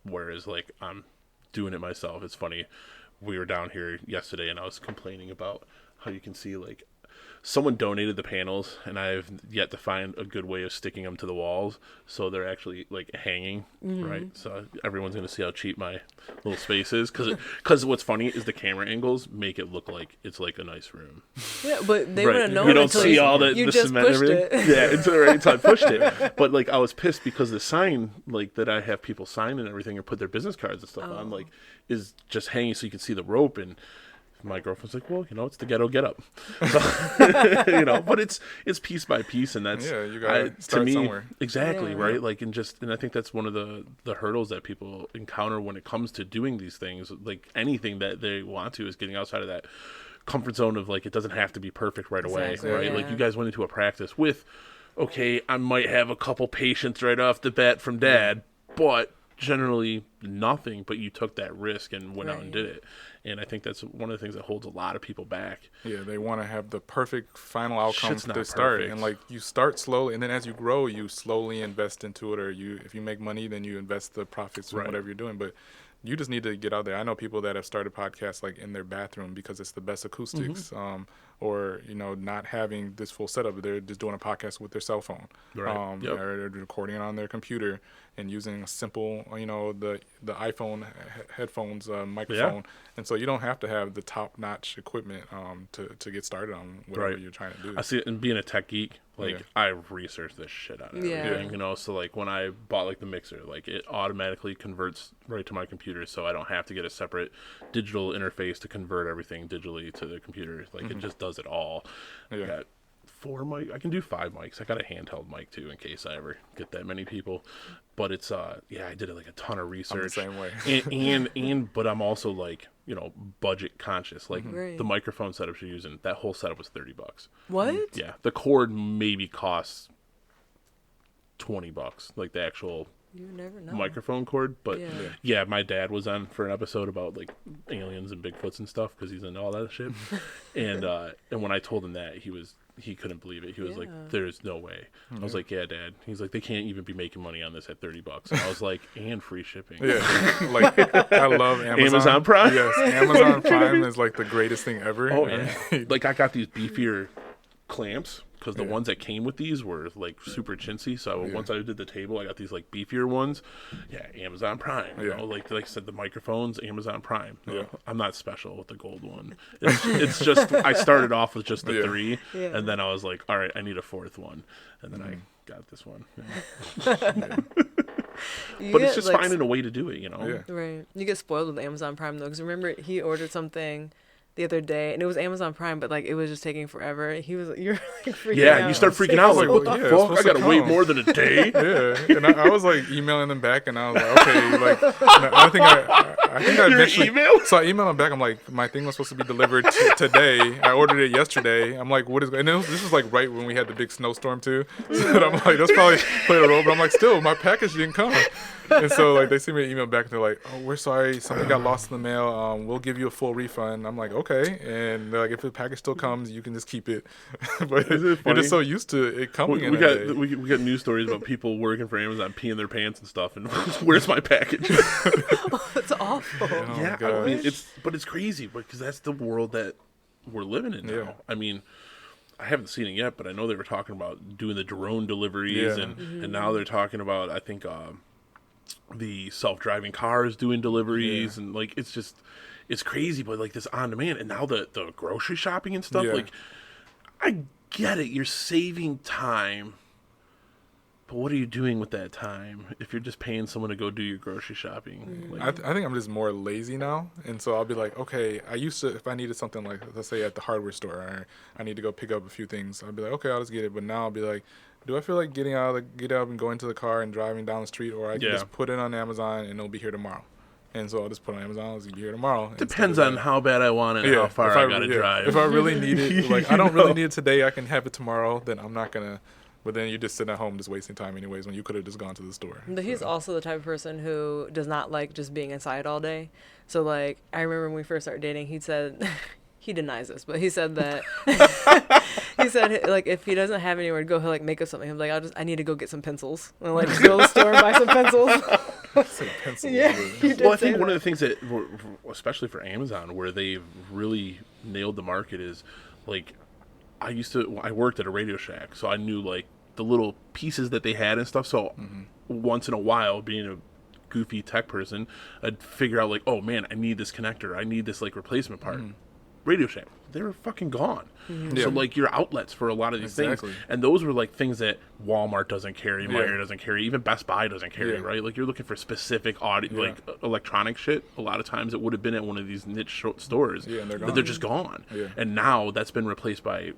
Whereas, like, I'm doing it myself. It's funny. We were down here yesterday, and I was complaining about how you can see, like, someone donated the panels, and I've yet to find a good way of sticking them to the walls, so they're actually like hanging, right? So everyone's gonna see how cheap my little space is, because what's funny is the camera angles make it look like it's like a nice room. Yeah, but they Right. wouldn't know You don't until see all the you the just cement and pushed everything. it. Yeah, until I pushed it. But like I was pissed because the sign, like that I have people sign and everything or put their business cards and stuff on, like is just hanging so you can see the rope. And my girlfriend's like, well, it's the ghetto get up. So, but it's piece by piece, and that's you gotta start to me somewhere. exactly Yeah. right. Like, and I think that's one of the hurdles that people encounter when it comes to doing these things. Like anything that they want to is getting outside of that comfort zone of like it doesn't have to be perfect right away, Exactly, right? yeah. Like you guys went into a practice with, okay, I might have a couple patients right off the bat from dad, but generally nothing. But you took that risk and went out and did it. And I think that's one of the things that holds a lot of people back. Yeah, they want to have the perfect final outcome Shit's not to start. perfect. And like you start slowly, and then as you grow, you slowly invest into it, or if you make money, then you invest the profits from Right. whatever you're doing. But you just need to get out there. I know people that have started podcasts like in their bathroom because it's the best acoustics, or not having this full setup. They're just doing a podcast with their cell phone, Right. or they're recording it on their computer and using a simple, the iPhone headphones microphone. And so you don't have to have the top-notch equipment to get started on whatever you're trying to do. I see it, and being a tech geek, like Yeah. I research this shit out of everything, So like when I bought like the mixer, like it automatically converts right to my computer, so I don't have to get a separate digital interface to convert everything digitally to the computer. Like it just does it all. I got 4 mic. I can do 5 mics. I got a handheld mic too in case I ever get that many people. But it's I did like a ton of research. I'm the same way. and but I'm also like budget conscious. Like Right. the microphone setups you're using, that whole setup was $30. What? Yeah, the cord maybe costs $20, like the actual You never know. microphone cord. But Yeah. yeah, my dad was on for an episode about like aliens and Bigfoots and stuff because he's into all that shit. and when I told him that, he couldn't believe it. He was like, "There's no way." I was like, "Yeah, Dad." He's like, "They can't even be making money on this at $30." And I was like, "And free shipping." Yeah, like I love Amazon. Amazon Prime? Yes, Amazon Prime is like the greatest thing ever. Oh yeah. Like I got these beefier clamps because the ones that came with these were like super chintzy. So once I did the table, I got these like beefier ones. Yeah, Amazon Prime. Like I said, the microphones, Amazon Prime. I'm not special with the gold one. It's just I started off with just the 3, and then I was like, all right, I need a 4th one, and then I got this one. But it's just finding a way to do it, Yeah. Right. You get spoiled with Amazon Prime though, because remember he ordered something the other day, and it was Amazon Prime, but like it was just taking forever. You're like freaking out. Yeah, you start freaking out like, what the Yeah, it's fuck? I supposed to gotta wait come. more than a day. Yeah, and I was like emailing them back, and I was like, okay, like, and I think I Your eventually. email? So I emailed them back. I'm like, my thing was supposed to be delivered today. I ordered it yesterday. I'm like, what is? And this was like right when we had the big snowstorm too. So I'm like, that's probably played a role. But I'm like, still, my package didn't come. And so like they sent me an email back, and they're like, oh, we're sorry, something got lost in the mail. We'll give you a full refund. I'm like, okay. And they're like, if the package still comes, you can just keep it. But you're funny? just so used to it coming. We in a got day. we got news stories about people working for Amazon peeing their pants and stuff. And where's my package? That's awful. Oh, Yeah, I gosh. mean, it's crazy because that's the world that we're living in now. Yeah. I mean, I haven't seen it yet, but I know they were talking about doing the drone deliveries, Yeah. and now they're talking about, I think, the self-driving cars doing deliveries, and like it's crazy, but like this on demand, and now the grocery shopping and stuff. Yeah. Like, I get it, you're saving time. But what are you doing with that time if you're just paying someone to go do your grocery shopping? Like, I think I'm just more lazy now, and so I'll be like, okay, I used to, if I needed something like, let's say at the hardware store, or I need to go pick up a few things, I'll be like, okay, I'll just get it. But now I'll be like, do I feel like get up and going to the car and driving down the street, or I can just put it on Amazon and it'll be here tomorrow. And so I'll just put it on Amazon, it'll be here tomorrow. depends on how bad I want it and how far I gotta drive. If I really need it, like I don't really need it today, I can have it tomorrow, then I'm not gonna. But then you're just sitting at home just wasting time anyways when you could have just gone to the store. But he's also the type of person who does not like just being inside all day. So like I remember when we first started dating, he said he denies this, but he said that he said like if he doesn't have anywhere to go, he'll like make up something. He'll be like, I need to go get some pencils. And like just go to the store and buy some pencils. Say pencils. Yeah. He did Well, I say think one that. of the things that, especially for Amazon, where they've really nailed the market is, like, I worked at a Radio Shack, so I knew, like, the little pieces that they had and stuff. So once in a while, being a goofy tech person, I'd figure out, like, oh, man, I need this connector. I need this, like, replacement part. Radio Shack, they were fucking gone. So, like, your outlets for a lot of these things. And those were, like, things that Walmart doesn't carry, Meijer doesn't carry, even Best Buy doesn't carry, right? Like, you're looking for specific audio, like, electronic shit. A lot of times it would have been at one of these niche stores. Yeah, and they're that gone. they're just gone. Yeah. And now that's been replaced by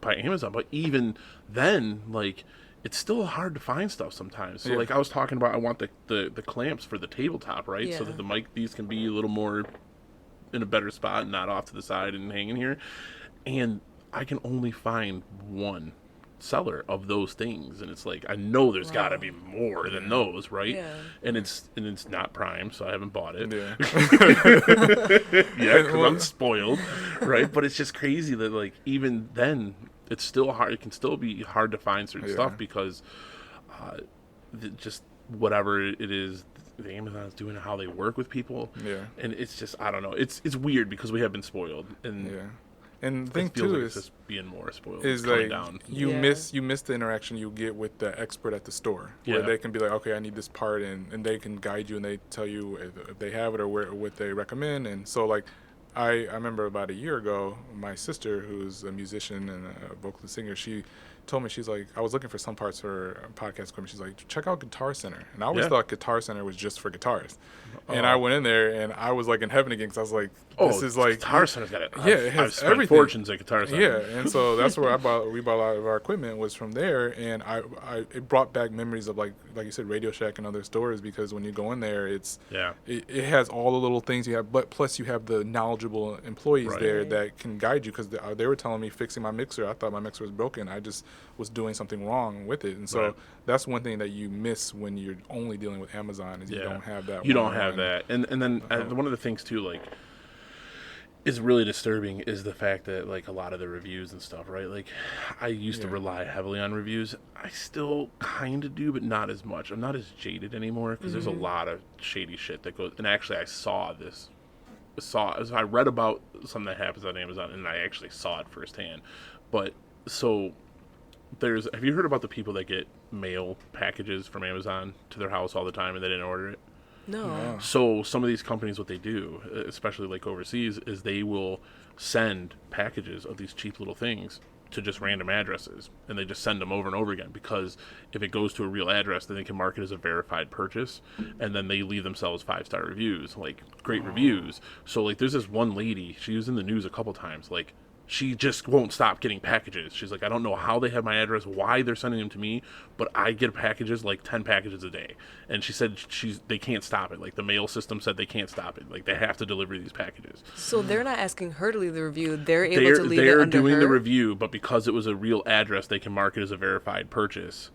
Amazon. But even then, like, it's still hard to find stuff sometimes. So, like, I was talking about, I want the clamps for the tabletop, right? So Yeah. that the mic, these can be a little more in a better spot and not off to the side and hanging here. And I can only find one seller of those things, and it's like, I know there's got to be more than those, right? Yeah. And it's not Prime, so I haven't bought it. Yeah. Yeah, because I'm spoiled, right? But it's just crazy that, like, even then, it's still hard. It can still be hard to find certain stuff because just whatever it is, the Amazon's doing, how they work with people. Yeah. And it's just, I don't know. It's weird because we have been spoiled, and And the it thing feels too like it's is just being more spoiled. is coming like down. you Yeah. miss the interaction you get with the expert at the store, where Yeah. they can be like, okay, I need this part, and they can guide you and they tell you if they have it or what they recommend. And so like I remember about a year ago, my sister, who's a musician and a vocal singer, she told me, she's like, I was looking for some parts for podcast equipment. She's like, check out Guitar Center. And I always thought Guitar Center was just for guitars. And I went in there and I was like in heaven again, because I was like, this is like Guitar Center's got it. it has I've spent everything. fortunes at Guitar Center. Yeah, and so that's where we bought a lot of our equipment was from there, and it brought back memories of like you said, Radio Shack and other stores, because when you go in there, it has all the little things you have, but plus you have the knowledgeable employees there that can guide you, because they were telling me fixing my mixer. I thought my mixer was broken. I just was doing something wrong with it, and so that's one thing that you miss when you're only dealing with Amazon is you don't have that. You don't have that, and then one of the things too, like, is really disturbing is the fact that, like, a lot of the reviews and stuff, right? Like, I used to rely heavily on reviews. I still kind of do, but not as much. I'm not as jaded anymore, because there's a lot of shady shit that goes. And actually, I read about something that happens on Amazon, and I actually saw it firsthand. But so have you heard about the people that get mail packages from Amazon to their house all the time and they didn't order it? No. So some of these companies, what they do, especially like overseas, is they will send packages of these cheap little things to just random addresses, and they just send them over and over again, because if it goes to a real address, then they can mark it as a verified purchase, and then they leave themselves 5-star reviews, like great reviews. So like there's this one lady, she was in the news a couple times, like she just won't stop getting packages. She's like, I don't know how they have my address, why they're sending them to me, but I get packages, like 10 packages a day. And she said they can't stop it. Like the mail system said they can't stop it. Like they have to deliver these packages. So they're not asking her to leave the review. They're able to leave it They're under doing her? the review, but because it was a real address, they can mark it as a verified purchase.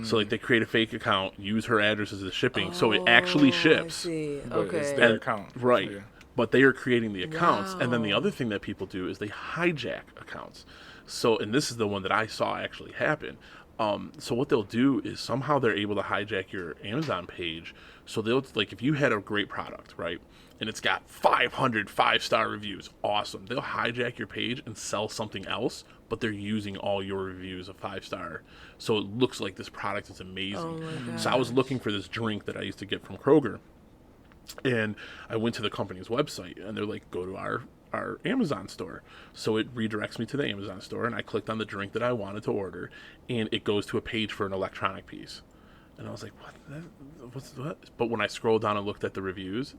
So like they create a fake account, use her address as the shipping, so it actually ships. I see. But Okay. it's their account. Right. Yeah. But they are creating the accounts. And then the Wow. other thing that people do is they hijack accounts. So, and this is the one that I saw actually happen. So what they'll do is somehow they're able to hijack your Amazon page. So they'll, like, if you had a great product, right, and it's got 500 5-star reviews, awesome. They'll hijack your page and sell something else, but they're using all your reviews of 5-star. So it looks like this product is amazing. Oh my So I was looking for this drink that I used to get from Kroger. And I went to the company's website, and they're like, go to our Amazon store. So it redirects me to the Amazon store, and I clicked on the drink that I wanted to order, and it goes to a page for an electronic piece. And I was like, what? But when I scrolled down and looked at the reviews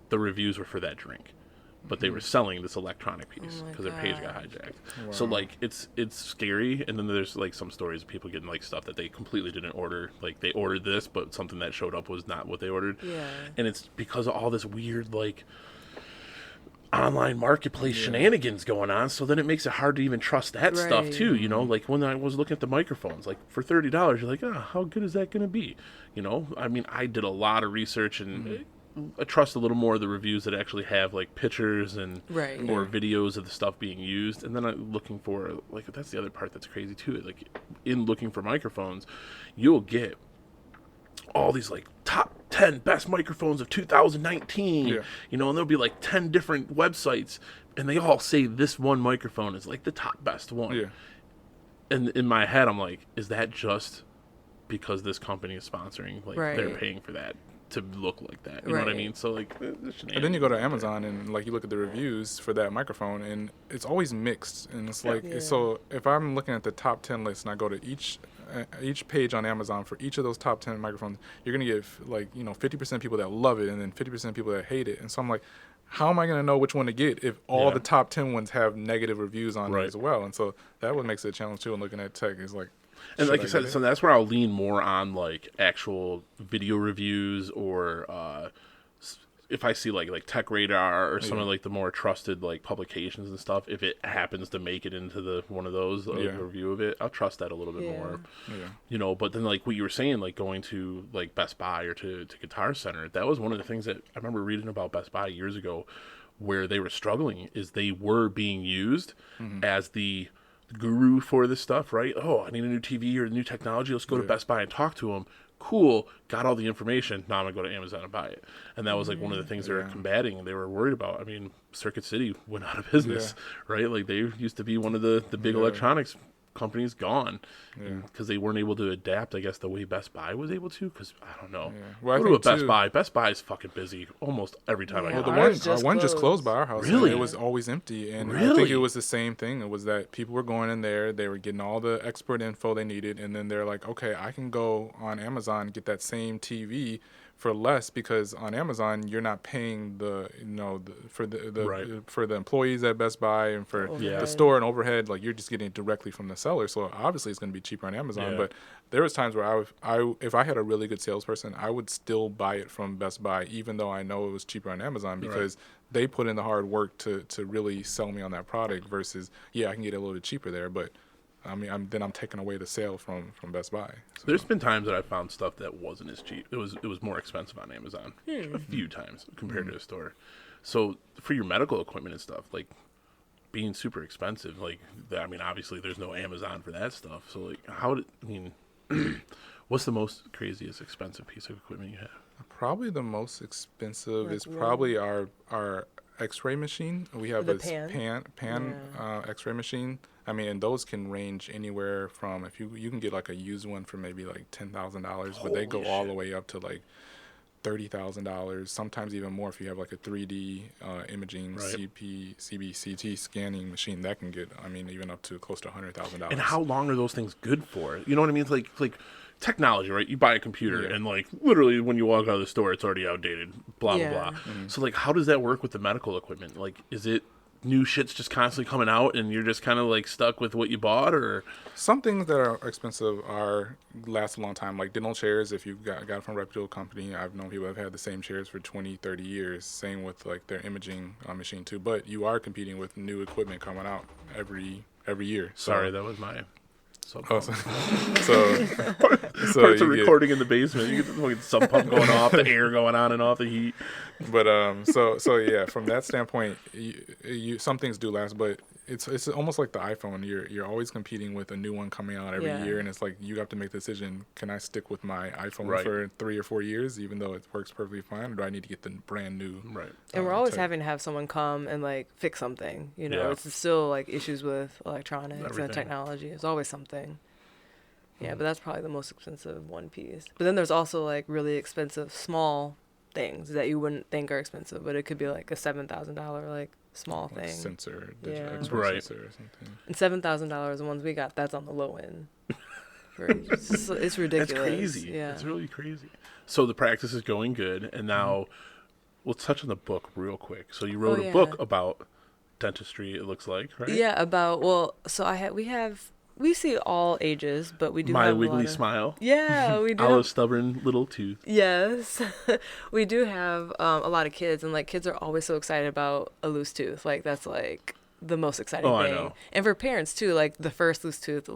were for that drink. But they were selling this electronic piece Oh my because their page got gosh. hijacked. So like it's scary. And then there's like some stories of people getting like stuff that they completely didn't order. Like they ordered this, but something that showed up was not what they ordered. Yeah. And it's because of all this weird like online marketplace shenanigans going on. So then it makes it hard to even trust that stuff Right. too. You know, like when I was looking at the microphones, like for $30, you're like, how good is that going to be? You know, I mean, I did a lot of research and I trust a little more of the reviews that actually have like pictures and Right. or videos of the stuff being used. And then I'm looking for like, that's the other part that's crazy too. Like in looking for microphones, you'll get all these like top 10 best microphones of 2019, Yeah. you know, and there'll be like 10 different websites and they all say this one microphone is like the top best one. Yeah. And in my head, I'm like, is that just because this company is sponsoring? Like they're Right. paying for that to look like that. You know what I Right. mean? So like, And then you go to Amazon and like you look at the reviews for that microphone and it's always mixed. And it's like, Yeah. so if I'm looking at the top 10 list and I go to each page on Amazon for each of those top 10 microphones, you're going to get like, 50% people that love it and then 50% people that hate it. And so I'm like, how am I going to know which one to get if all Yeah. the top 10 ones have negative reviews on Right. it as well? And so that what makes it a challenge too. And looking at tech is like, And should like I get said, it? so that's where I'll lean more on like actual video reviews or if I see like Tech Radar or some of like the more trusted like publications and stuff, if it happens to make it into the one of those Yeah. the review of it, I'll trust that a little bit Yeah. more. Yeah. You know, but then like what you were saying, like going to like Best Buy or to Guitar Center, that was one of the things that I remember reading about Best Buy years ago, where they were struggling is they were being used as the guru for this stuff, right? Oh, I need a new TV or new technology. Let's go to Best Buy and talk to them. Cool, got all the information. Now I'm gonna go to Amazon and buy it. And that was like one of the things they were combating and they were worried about. I mean, Circuit City went out of business, right? Like they used to be one of the big electronics companies gone because they weren't able to adapt, I guess, the way Best Buy was able to. Because I don't know. Yeah. Well, I Go to a think, Best too- Buy. Best Buy is fucking busy almost every time I Yeah. go. Well, the there. one, Ours just one just closed. closed by our house. Really? And it was always empty. And I Really? think it was the same thing. It was that people were going in there, they were getting all the expert info they needed, and then they're like, okay, I can go on Amazon and get that same TV for less because on Amazon you're not paying for the Right. for the employees at Best Buy and for Yeah. the store and overhead, like you're just getting it directly from the seller. So obviously it's going to be cheaper on Amazon. Yeah. But there was times where if I had a really good salesperson, I would still buy it from Best Buy even though I know it was cheaper on Amazon because they put in the hard work to really sell me on that product versus I can get it a little bit cheaper there, but I mean, I'm taking away the sale from Best Buy. So, There's been times that I found stuff that wasn't as cheap. It was more expensive on Amazon a few times compared to a store. So for your medical equipment and stuff, like being super expensive, like I mean, obviously there's no Amazon for that stuff. So like, what's the most craziest expensive piece of equipment you have? probably the most expensive Like is what? probably our X-ray machine. We have The a pan X-ray machine. I mean, and those can range anywhere from if you can get like a used one for maybe like $10,000, but they go Holy all shit. the way up to like $30,000, sometimes even more if you have like a 3D imaging Right. CBCT scanning machine that can get, I mean, even up to close to $100,000. And how long are those things good for? You know what I mean? It's like technology, right? You buy a computer and like literally when you walk out of the store, it's already outdated, blah, Yeah. blah, blah. So like, how does that work with the medical equipment? Like, is it new shit's just constantly coming out and you're just kind of like stuck with what you bought, or? Some things that are expensive last a long time, like dental chairs. If you've got it from a reputable company, I've known people have had the same chairs for 20, 30 years. Same with like their imaging machine too. But you are competing with new equipment coming out every year. Sorry, that was my. Oh, so Parts of recording in the basement. You get the fucking sump pump going off, the air going on and off, the heat. But so yeah, from that standpoint, you some things do last, but it's almost like the iPhone. You're always competing with a new one coming out every year, and it's like you have to make the decision: can I stick with my iPhone for 3 or 4 years, even though it works perfectly fine, or do I need to get the brand new? Right. And we're always having to have someone come and like fix something. You know, it's still like issues with electronics and technology. There's always something. Yeah, but that's probably the most expensive one piece. But then there's also like really expensive small things that you wouldn't think are expensive, but it could be like a $7,000 like small like thing. Sensor, Yeah. expert sensor or something. And $7,000, the ones we got, that's on the low end. It's ridiculous. That's crazy. Yeah. It's really crazy. So the practice is going good, and now we'll touch on the book real quick. So you wrote a book about dentistry, it looks like, right? Yeah, so we see all ages, but we do My have Wiggly a lot of, Smile. Yeah, we do. Olive's stubborn little tooth. Yes, we do have a lot of kids, and like kids are always so excited about a loose tooth. Like that's like the most exciting thing. I know. And for parents too, like the first loose tooth.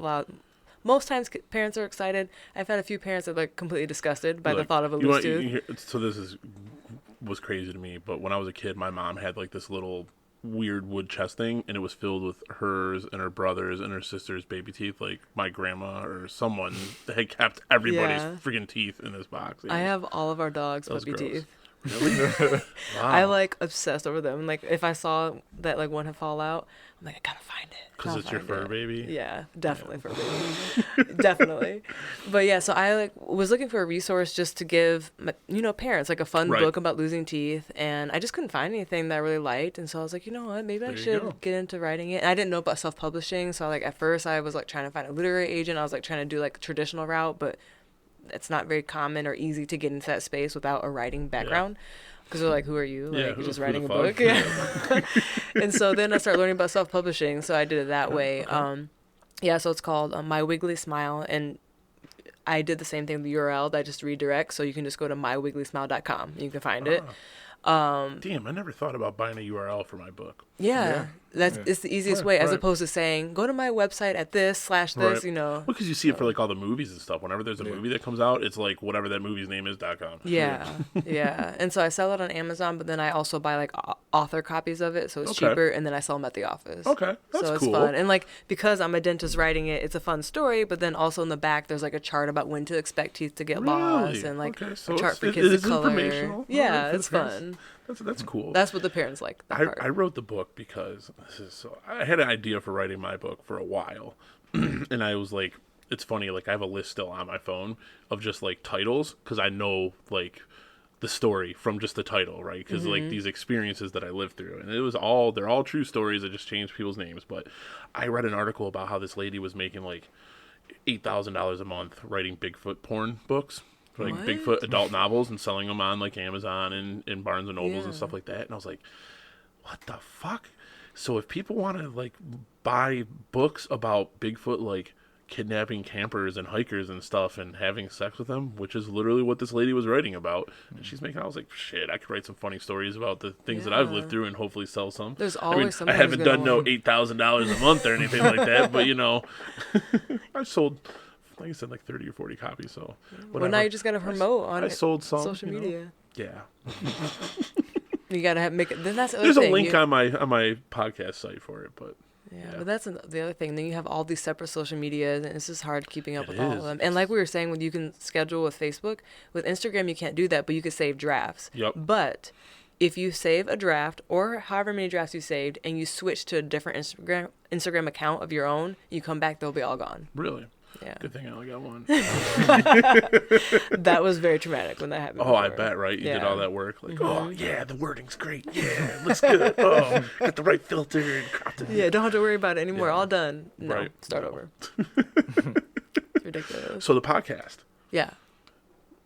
Most times parents are excited. I've had a few parents that are like completely disgusted by the thought of a loose tooth. So this was crazy to me, but when I was a kid, my mom had like this little weird wood chest thing, and it was filled with hers and her brother's and her sister's baby teeth. Like my grandma or someone had kept everybody's freaking teeth in this box. I have all of our dogs' puppy teeth. Really? Wow. I like obsessed over them. Like if I saw that like one had fall out, I'm like, I gotta find it. Because it's your fur baby? Yeah, definitely fur baby. Definitely. But yeah, so I like was looking for a resource just to give parents like a fun book about losing teeth, and I just couldn't find anything that I really liked, and so I was like, you know what, maybe I should get into writing it. And I didn't know about self-publishing, so like at first I was like trying to find a literary agent. I was like trying to do like a traditional route, but it's not very common or easy to get into that space without a writing background. Because they're like, who are you? Like, you're just writing a book? Yeah. And so then I started learning about self-publishing, so I did it that way. So it's called My Wiggly Smile, and I did the same thing with the URL that I just redirect, so you can just go to mywigglysmile.com. You can find it. Damn, I never thought about buying a URL for my book. It's the easiest way, as opposed to saying, go to my website at this/this, you know. Well, because you see it for like all the movies and stuff. Whenever there's a movie that comes out, it's like whatever that movie's name is .com. Yeah. And so I sell it on Amazon, but then I also buy like author copies of it, so it's cheaper, and then I sell them at the office. Okay, that's so it's cool. fun. And like because I'm a dentist writing it, it's a fun story, but then also in the back there's like a chart about when to expect teeth to get lost, and like a chart for kids to color. Yeah, it's fun. That's cool. That's what the parents like. I wrote the book because I had an idea for writing my book for a while, and I was like, it's funny, like I have a list still on my phone of just like titles, because I know like the story from just the title, right? Because like these experiences that I lived through, and they're all true stories. I just changed people's names. But I read an article about how this lady was making like $8,000 a month writing Bigfoot porn books. Like Bigfoot adult novels, and selling them on like Amazon and Barnes and Nobles and stuff like that. And I was like, what the fuck? So if people want to like buy books about Bigfoot, like kidnapping campers and hikers and stuff and having sex with them, which is literally what this lady was writing about, and she's making, I was like, shit, I could write some funny stories about the things that I've lived through and hopefully sell some. There's always something. I haven't done no $8,000 a month or anything like that, but you know, I sold, like I said, like 30 or 40 copies. So whatever. Well, now you just gotta promote on I sold some, social media. Yeah. You gotta make it. Then that's the other There's thing. a link on my podcast site for it, but but that's the other thing. Then you have all these separate social medias, and it's just hard keeping up with all of them. And like we were saying, you can schedule with Facebook. With Instagram, you can't do that, but you can save drafts. Yep. But if you save a draft, or however many drafts you saved, and you switch to a different Instagram account of your own, you come back, they'll be all gone. Really? Yeah. Good thing I only got one. That was very traumatic when that happened. Oh, I before. bet, right? You did Yeah. all that work. Like, oh, yeah, the wording's great. Yeah, it looks good. Oh, got the right filter and cropped it. Yeah, don't have to worry about it anymore. Yeah. All done. No, Right. start No. over. It's ridiculous. So the podcast. Yeah.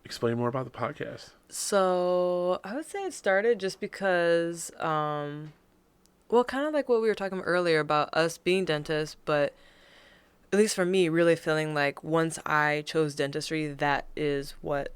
Explain more about the podcast. So I would say it started just because, well, kind of like what we were talking about earlier about us being dentists, but at least for me, really feeling like once I chose dentistry, that is what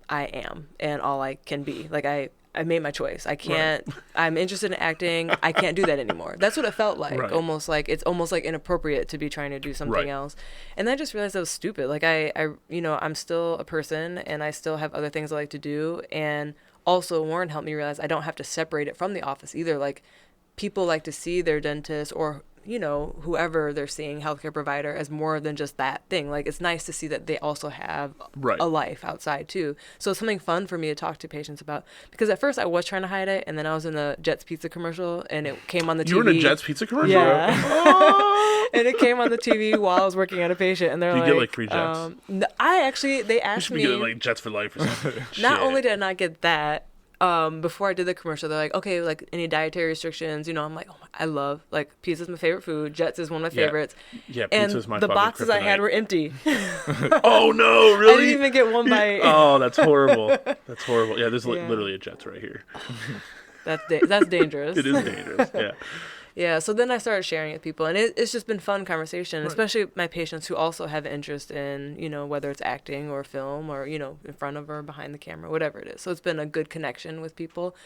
I am and all I can be. Like I made my choice. I can't, I'm interested in acting. I can't do that anymore. That's what it felt like. Right. Almost like, it's almost like inappropriate to be trying to do something Right. else. And I just realized that was stupid. Like I'm still a person and I still have other things I like to do. And also Warren helped me realize I don't have to separate it from the office either. Like people like to see their dentist or, whoever they're seeing, healthcare provider, as more than just that thing. Like it's nice to see that they also have Right. a life outside too. So it's something fun for me to talk to patients about, because at first I was trying to hide it, and then I was in a Jets Pizza commercial and it came on the TV. You were in a Jets Pizza commercial? Yeah. Oh! And it came on the TV while I was working at a patient, and they're Do you like, get, like, free Jets? they You asked should be me, getting like Jets for life or something. not Shit. only did I not get that, before I did the commercial, they're like, okay, like any dietary restrictions, I'm like, I love, like, pizza's my favorite food. Jets is one of my Yeah. favorites. Yeah, And pizza's my the fucking boxes I had kryptonite. were empty. Oh no, I really? didn't even get one bite. Oh, that's horrible. That's horrible. Yeah, there's Yeah. literally a Jets right here. That's dangerous. It is dangerous. Yeah. Yeah, so then I started sharing it with people, and it's just been fun conversation, especially my patients who also have interest in, whether it's acting or film or, in front of or behind the camera, whatever it is. So it's been a good connection with people.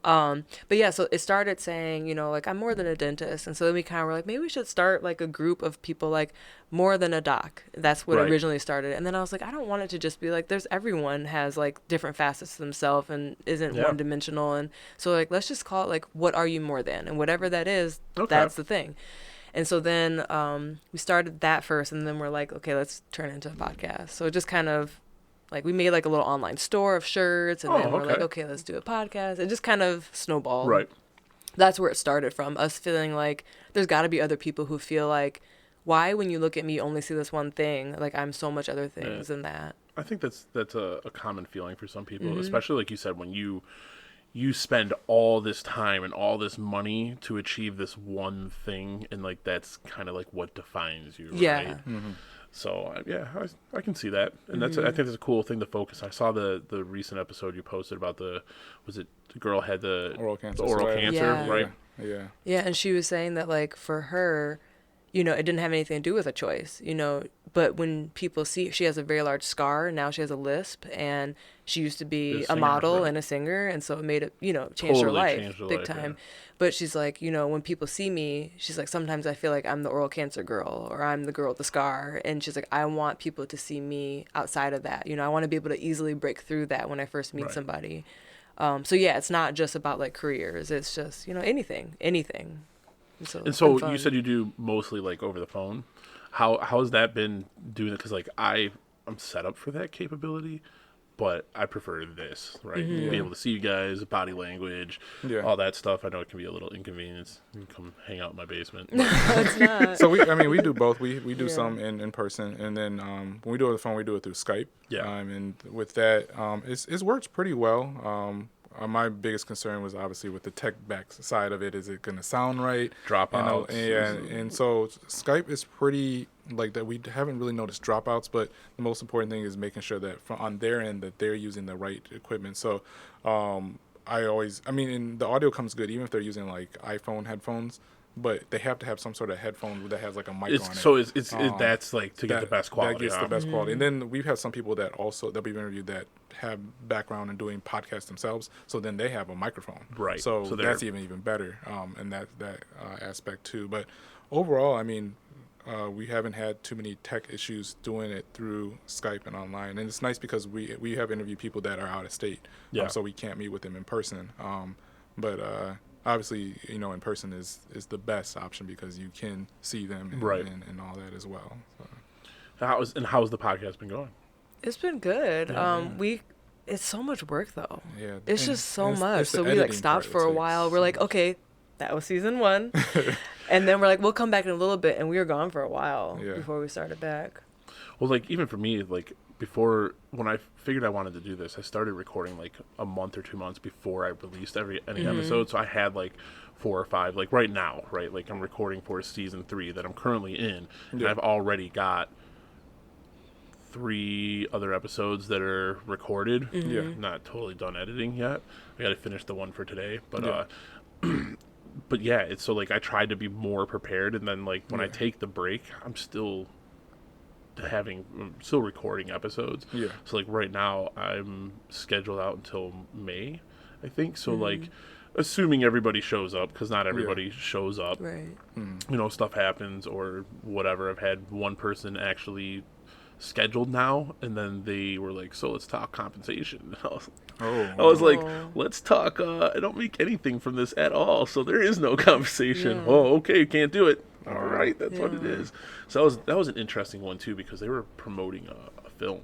But yeah, so it started saying, like, I'm more than a dentist. And so then we kind of were like, maybe we should start like a group of people like more than a doc. That's what Right. originally started. And then I was like, I don't want it to just be like, everyone has like different facets to themselves and isn't Yeah. one dimensional. And so like, let's just call it like, what are you more than? And whatever that is, Okay. that's the thing. And so then we started that first, and then we're like, okay, let's turn it into a podcast. So it just kind of like, we made like a little online store of shirts, and then we're like, okay, let's do a podcast. It just kind of snowballed. Right. That's where it started from, us feeling like there's got to be other people who feel like, why, when you look at me, you only see this one thing? Like, I'm so much other things than that. I think that's a common feeling for some people, Mm-hmm. especially like you said, when you spend all this time and all this money to achieve this one thing, and like that's kind of like what defines you, Yeah. right? So I can see that, and Mm-hmm. I think that's a cool thing to focus. I saw the recent episode you posted about the girl had the Oral cancer. the oral so cancer, Yeah. right? Yeah. Yeah, and she was saying that, like, for her, it didn't have anything to do with a choice, but when people see, she has a very large scar, now she has a lisp, and she used to be a singer, model right. and a singer, and so it made it, changed her Totally life changed her big life, time. yeah. But she's like, when people see me, she's like, sometimes I feel like I'm the oral cancer girl, or I'm the girl with the scar, and she's like, I want people to see me outside of that, I want to be able to easily break through that when I first meet Right. somebody. So yeah, it's not just about like careers, it's just, anything. And it's so been fun. you said you do mostly like over the phone. How has that been doing it? Because like I'm set up for that capability, but I prefer this, right? Mm-hmm. Be able to see you guys, body language, Yeah. all that stuff. I know it can be a little inconvenience. You can come hang out in my basement. It's not. So we do both. We do Yeah. some in person, and then when we do it on the phone, we do it through Skype. Yeah. And with that, it's worked pretty well. My biggest concern was obviously with the tech back side of it. Is it going to sound right? Dropouts. And so Skype is pretty like that. We haven't really noticed dropouts, but the most important thing is making sure that on their end that they're using the right equipment. So and the audio comes good even if they're using like iPhone headphones. But they have to have some sort of headphone that has like a mic on it. So that's like to get the best quality. That gets huh? the best quality. And then we've had some people that we've interviewed that have background in doing podcasts themselves. So then they have a microphone. Right. So So that's they're- even better in that aspect too. But overall, we haven't had too many tech issues doing it through Skype and online. And it's nice because we have interviewed people that are out of state. Yeah. So we can't meet with them in person. But obviously, in person is the best option because you can see them and, Right. and all that as well. So. How's the podcast been going? It's been good. It's so much work though. Yeah, It's and just so it's much. the So we like editing stopped part for a that while. takes We're like, so much. okay, that was season 1. And then we're like, we'll come back in a little bit, and we were gone for a while Yeah. before we started back. Well, like, even for me, like, before, when I figured I wanted to do this, I started recording, like, a month or 2 months before I released any episode. So I had, like, 4 or 5, like, right now, right? Like, I'm recording for season 3 that I'm currently in. And I've already got 3 other episodes that are recorded. Yeah. Not totally done editing yet. I got to finish the one for today. But, but yeah, it's so, like, I tried to be more prepared. And then, like, when I take the break, I'm still recording episodes. Yeah. So, like, right now I'm scheduled out until May, I think. So, like, assuming everybody shows up, because not everybody shows up. Right. You know, stuff happens or whatever. I've had one person actually scheduled now, and then they were like, so let's talk compensation. I was like, let's talk, I don't make anything from this at all, so there is no compensation. Yeah. Oh, okay, can't do it. All right, that's what it is. So that was an interesting one too, because they were promoting a film.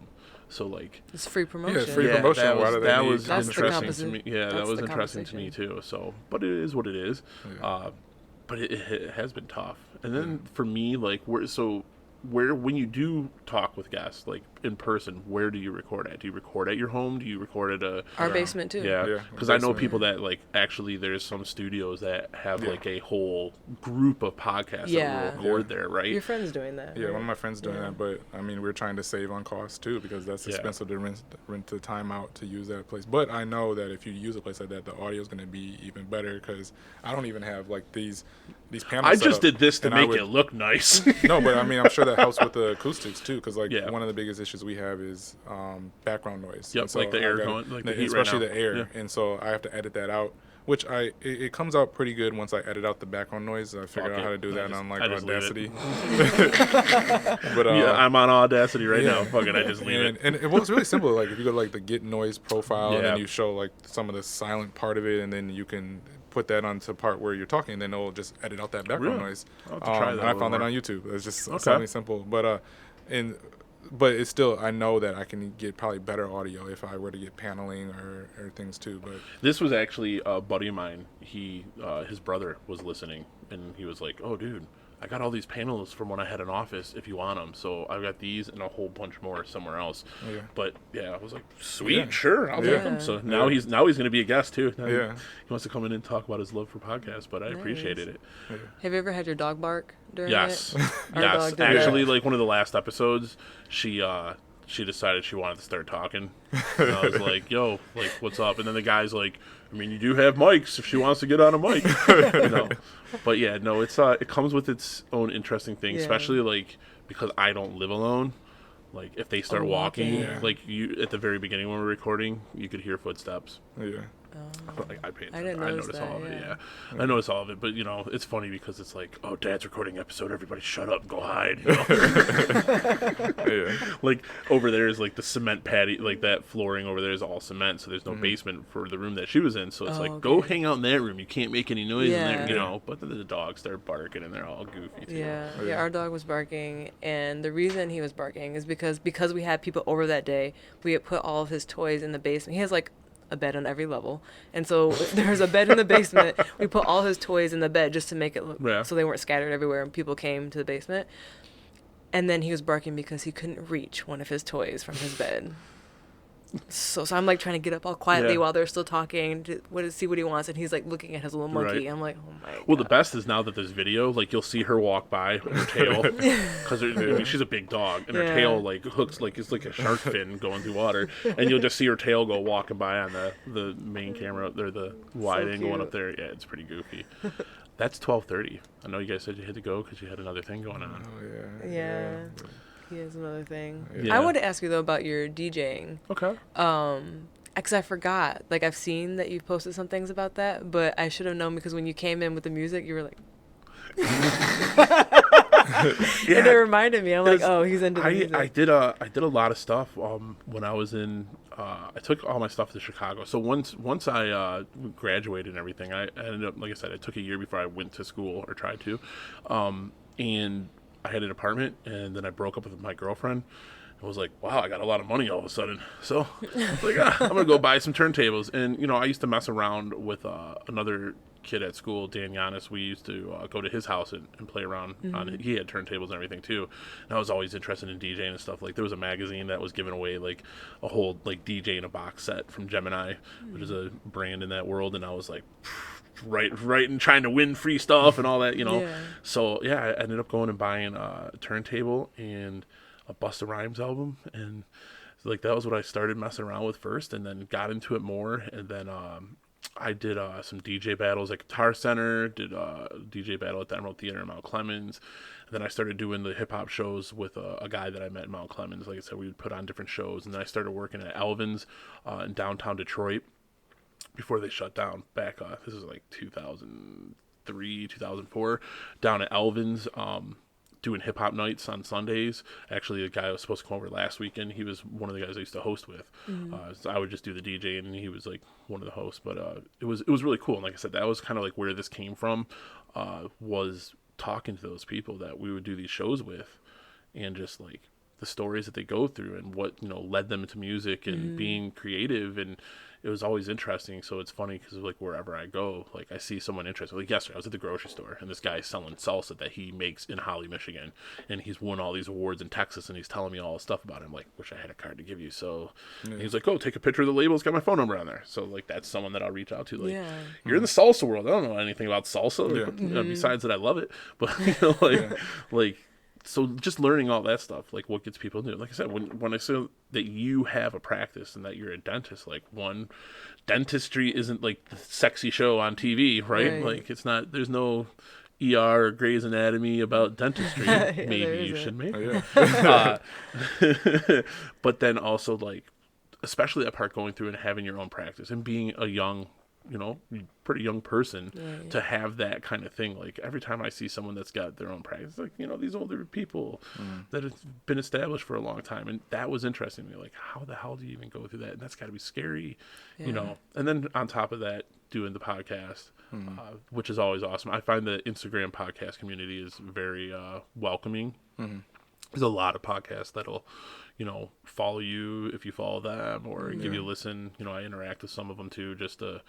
So, like, It's free promotion. Yeah, free promotion. That was That's the interesting to me. Yeah, that's that was the interesting to me too. So, but it is what it is. Yeah. But it has been tough. And then for me, like, when you do talk with guests, like, in person, where do you record at? Do you record at your home? Do you record at Our basement too. Yeah, because I know people that, like, actually there's some studios that have like a whole group of podcasts that will record there, right? Your friend's doing that. Yeah, right? one of my friends doing that, but I mean, we're trying to save on costs too, because that's expensive to rent the time out to use that place. But I know that if you use a place like that, the audio is going to be even better, because I don't even have, like, these panels. I just did this to make it look nice. No, but I mean, I'm sure that helps with the acoustics too, because, like, one of the biggest issues we have is background noise. Yep, so like the air going, like the heat especially right now. the air, and so I have to edit that out. Which it comes out pretty good once I edit out the background noise. I figured out how to do that on, like, Audacity. But I'm on Audacity right now. Fuck it, I just leave it. And it was really simple. Like, if you go to, like, the get noise profile, and then you show, like, some of the silent part of it, and then you can put that onto part where you're talking, and then it'll just edit out that background noise. I'll have to try that. And I found that on YouTube. It's just something simple, but it's still, I know that I can get probably better audio if I were to get paneling or things too. But this was actually a buddy of mine. His brother was listening, and he was like, "Oh, dude, I got all these panels from when I had an office. If you want them, so I've got these and a whole bunch more somewhere else." Yeah. But yeah, I was like, "Sweet, sure, I'll take them." So now he's gonna be a guest too. Now he wants to come in and talk about his love for podcasts. But I appreciated it. Yeah. Have you ever had your dog bark during Yes. it? Yes. Actually, like, one of the last episodes, she decided she wanted to start talking. And I was like, "Yo, like, what's up?" And then the guy's like, "I mean, you do have mics if she wants to get on a mic." You know? But yeah, no, it comes with its own interesting thing, especially, like, because I don't live alone. Like, if they start walking, like, you at the very beginning when we're recording, you could hear footsteps. Yeah. Like, I didn't notice notice that, all of it. I notice all of it, but, you know, it's funny because it's like, oh, Dad's recording an episode, everybody shut up, go hide. You know? Like, over there is, like, the cement patty, like, that flooring over there is all cement, so there's no basement for the room that she was in. So it's like, go hang out in that room. You can't make any noise in there, you know. But then the dogs start barking and they're all goofy too. Yeah, our dog was barking, and the reason he was barking is because we had people over that day. We had put all of his toys in the basement. He has, like, a bed on every level, and so there's a bed in the basement. We put all his toys in the bed just to make it look so they weren't scattered everywhere and people came to the basement. And then he was barking because he couldn't reach one of his toys from his bed. So I'm, like, trying to get up all quietly while they're still talking to see what he wants, and he's, like, looking at his little monkey. I'm like, oh my god. Well, the best is now that there's video, like, you'll see her walk by with her tail, because I mean, she's a big dog, and her tail, like, hooks, like, it's like a shark fin going through water, and you'll just see her tail go walking by on the main camera, or the wide angle one up there. Yeah, it's pretty goofy. That's 12:30. I know you guys said you had to go because you had another thing going on. Oh Yeah. He has another thing. Yeah. I wanted to ask you, though, about your DJing. Okay. Because I forgot. Like, I've seen that you've posted some things about that, but I should have known because when you came in with the music, you were like... And it reminded me. I'm like, oh, he's into the music. I did a lot of stuff when I was in... I took all my stuff to Chicago. So once I graduated and everything, I ended up, like I said, I took a year before I went to school, or tried to. And I had an apartment, and then I broke up with my girlfriend. I was like, wow, I got a lot of money all of a sudden. So I was like, I'm going to go buy some turntables. And, you know, I used to mess around with another kid at school, Dan Giannis, we used to go to his house and play around on it. He had turntables and everything too, and I was always interested in DJing and stuff. Like there was a magazine that was giving away like a whole like DJ in a box set from Gemini, which is a brand in that world, and I was like right and trying to win free stuff and all that, Yeah. So yeah, I ended up going and buying a turntable and a Busta Rhymes album, and like that was what I started messing around with first, and then got into it more, and then I did some DJ battles at Guitar Center, did a DJ battle at the Emerald Theater in Mount Clemens, and then I started doing the hip hop shows with a guy that I met in Mount Clemens. Like I said, we would put on different shows, and then I started working at Elvin's in downtown Detroit before they shut down back. This is like 2003, 2004, down at Elvin's. Doing hip hop nights on Sundays. Actually, the guy was supposed to come over last weekend. He was one of the guys I used to host with. So I would just do the DJ, and he was like one of the hosts. But it was really cool. And like I said, that was kind of like where this came from. Was talking to those people that we would do these shows with, and just like the stories that they go through and what led them into music and being creative. And it was always interesting. So it's funny because like wherever I go, like I see someone interested. Like yesterday, I was at the grocery store, and this guy's selling salsa that he makes in Holly, Michigan, and he's won all these awards in Texas, and he's telling me all this stuff about it. I'm like, wish I had a card to give you. So and he's like, oh, take a picture of the label. It's got my phone number on there. So like that's someone that I'll reach out to. Like, you're in the salsa world. I don't know anything about salsa, like, besides that I love it. But like. So just learning all that stuff, like what gets people new. Like I said, when I say that you have a practice and that you're a dentist, like dentistry isn't like the sexy show on TV, right? Like it's not, there's no ER or Grey's Anatomy about dentistry. Maybe you should make it. But then also like, especially that part going through and having your own practice and being a young, pretty young person to have that kind of thing. Like every time I see someone that's got their own practice, like, these older people that have been established for a long time. And that was interesting to me. Like, how the hell do you even go through that? And that's gotta be scary, And then on top of that, doing the podcast, which is always awesome. I find the Instagram podcast community is very welcoming. There's a lot of podcasts that'll, follow you if you follow them or give you a listen. I interact with some of them too, just to,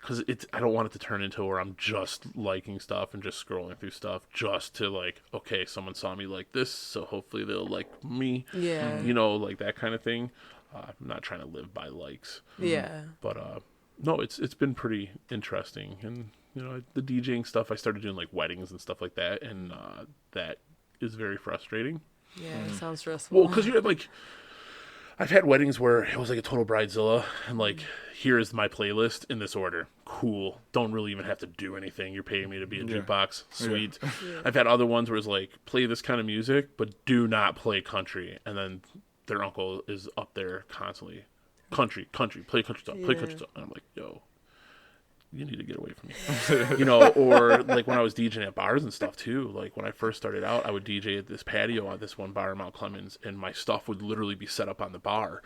because I don't want it to turn into where I'm just liking stuff and just scrolling through stuff just to like, okay, someone saw me like this, so hopefully they'll like me. Yeah. Like that kind of thing. I'm not trying to live by likes. Yeah. But no, it's been pretty interesting. And the DJing stuff, I started doing like weddings and stuff like that, and that is very frustrating. Yeah, it sounds stressful. Well, because I've had weddings where it was like a total bridezilla, and like, here's my playlist in this order. Cool. Don't really even have to do anything. You're paying me to be a jukebox. Sweet. Yeah. I've had other ones where it's like, play this kind of music, but do not play country. And then their uncle is up there constantly. Country, play country stuff, play country stuff. And I'm like, yo, you need to get away from me. Or like when I was DJing at bars and stuff too, like when I first started out, I would DJ at this patio at this one bar in Mount Clemens, and my stuff would literally be set up on the bar,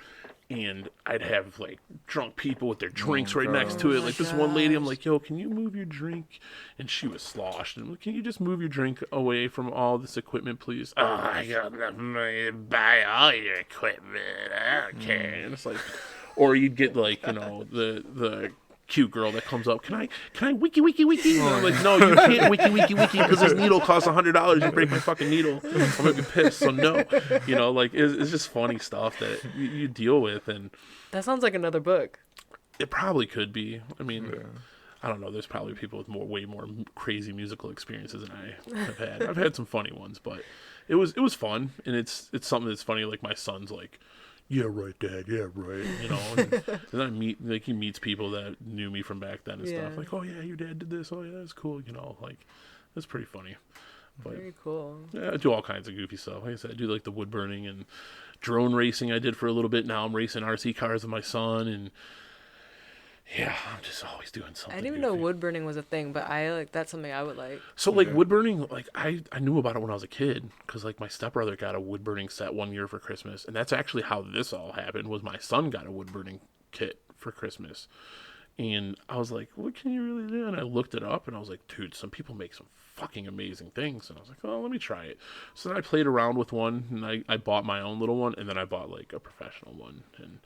and I'd have like drunk people with their drinks right next to it. Like this one lady, I'm like, yo, can you move your drink? And she was sloshed. And I'm like, can you just move your drink away from all this equipment, please? Oh, I got enough money to buy all your equipment. I don't care. And it's like, or you'd get like, the cute girl that comes up, can I wiki? And I'm like, no, you can't wiki because this needle costs $100. You break my fucking needle, I'm gonna be pissed. So no, like it's just funny stuff that you deal with, and that sounds like another book. It probably could be. I mean, I don't know. There's probably people with way more crazy musical experiences than I have had. I've had some funny ones, but it was fun, and it's something that's funny. Like my son's like, yeah, right, Dad. Yeah, right. And I meet, like, he meets people that knew me from back then and stuff. Like, oh yeah, your dad did this. Oh yeah, that's cool. Like, it's pretty funny. But, very cool. Yeah, I do all kinds of goofy stuff. Like I said, I do like the wood burning and drone racing. I did for a little bit. Now I'm racing RC cars with my son, and yeah, I'm just always doing something. I didn't even know wood burning was a thing, but that's something I would like. So like wood burning, like I knew about it when I was a kid, because like my stepbrother got a wood burning set one year for Christmas, and that's actually how this all happened. Was my son got a wood burning kit for Christmas, and I was like, what can you really do? And I looked it up, and I was like, dude, some people make some fucking amazing things. And I was like, oh, let me try it. So then I played around with one, and I bought my own little one, and then I bought like a professional one, and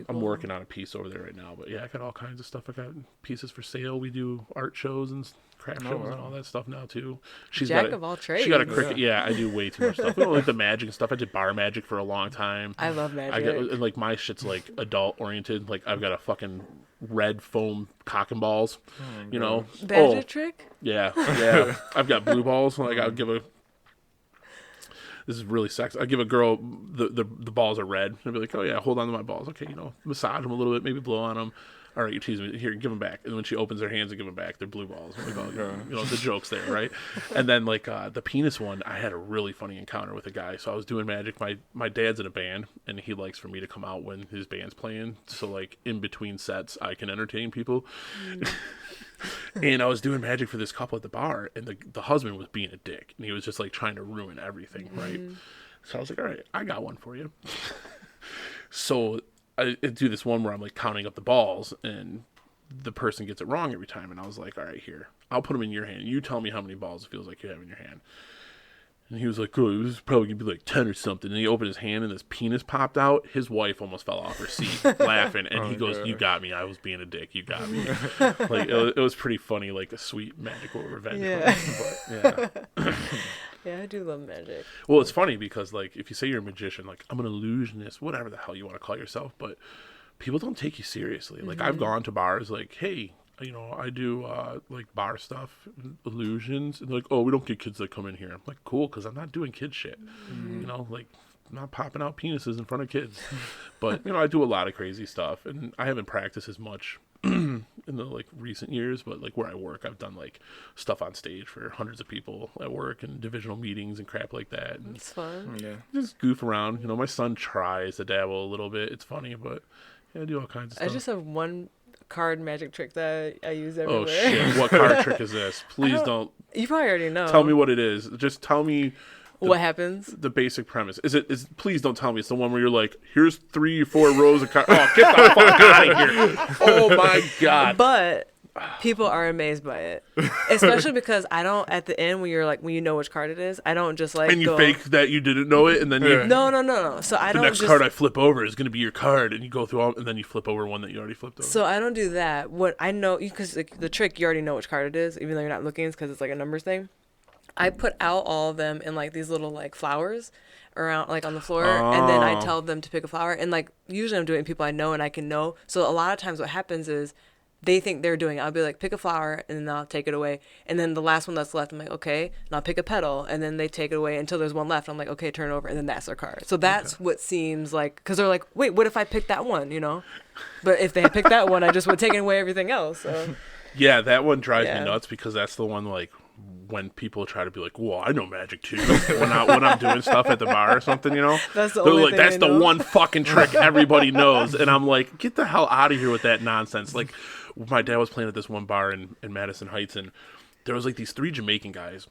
I'm working on a piece over there right now, but yeah, I got all kinds of stuff. I got pieces for sale. We do art shows and craft shows and all that stuff now too. She's Jack got of all trades. She got a cricket. Yeah, I do way too much stuff. Like the magic and stuff. I did bar magic for a long time. I love magic. I get and like my shit's like adult oriented. Like I've got a fucking red foam cock and balls. You know, magic trick. Yeah, yeah. I've got blue balls. Like I'll give a. This is really sexy. I give a girl the balls are red. I'd be like, oh yeah, hold on to my balls. Okay, massage them a little bit, maybe blow on them. All right, you tease me. Here, give them back. And when she opens her hands and give them back, they're blue balls. I'm like, oh, the joke's there, right? And then like the penis one, I had a really funny encounter with a guy. So I was doing magic. My dad's in a band, and he likes for me to come out when his band's playing. So like in between sets, I can entertain people. And I was doing magic for this couple at the bar, and the husband was being a dick, and he was just like trying to ruin everything, right? So I was like, all right, I got one for you. So I do this one where I'm like counting up the balls, and the person gets it wrong every time, and I was like, all right, here, I'll put them in your hand. You tell me how many balls it feels like you have in your hand. And he was like, oh, this is probably going to be like 10 or something. And he opened his hand, and this penis popped out. His wife almost fell off her seat laughing. And he goes, you got me. I was being a dick. You got me. Like, it was pretty funny, like a sweet magical revenge. Yeah. Yeah, I do love magic. Well, it's funny because, like, if you say you're a magician, like, I'm an illusionist, whatever the hell you want to call yourself, but people don't take you seriously. Like, I've gone to bars like, hey, I do like bar stuff, illusions, and they're like, oh, we don't get kids that come in here. I'm like, cool, because I'm not doing kid shit. Like, I'm not popping out penises in front of kids. But I do a lot of crazy stuff, and I haven't practiced as much in the like recent years. But like where I work, I've done like stuff on stage for hundreds of people at work and divisional meetings and crap like that. And it's fun. Yeah, just goof around. My son tries to dabble a little bit. It's funny, but yeah, I do all kinds of stuff. I just have one card magic trick that I use everywhere. Oh shit! What card trick is this? Please don't. You probably already know. Tell me what it is. Just tell me. What happens? The basic premise is it. Please don't tell me it's the one where you're like, here's 3 or 4 rows of cards. Oh, get the fuck out of here! Oh my god! But people are amazed by it, especially because I don't. At the end, when you know which card it is, I don't just like. And you fake that you didn't know it, and then you. No. So I don't. The next card I flip over is going to be your card, and you go through all, and then you flip over one that you already flipped over. So I don't do that. What I know, because the trick, you already know which card it is, even though you're not looking, is because it's like a numbers thing. I put out all of them in like these little like flowers around like on the floor, and then I tell them to pick a flower. And like usually I'm doing it with people I know and I can know. So a lot of times what happens is they think they're doing it. I'll be like, pick a flower, and then I'll take it away. And then the last one that's left, I'm like, okay, and I'll pick a petal, and then they take it away until there's one left. I'm like, okay, turn it over, and then that's their card. So that's what seems like, because they're like, wait, what if I picked that one, But if they had picked that one, I just would have taken away everything else. So. Yeah, that one drives me nuts because that's the one like when people try to be like, "Well, I know magic too." when I'm doing stuff at the bar or something, that's the they're only like, thing "That's I the know. one fucking trick everybody knows," and I'm like, "Get the hell out of here with that nonsense!" Like, my dad was playing at this one bar in Madison Heights, and there was like these 3 Jamaican guys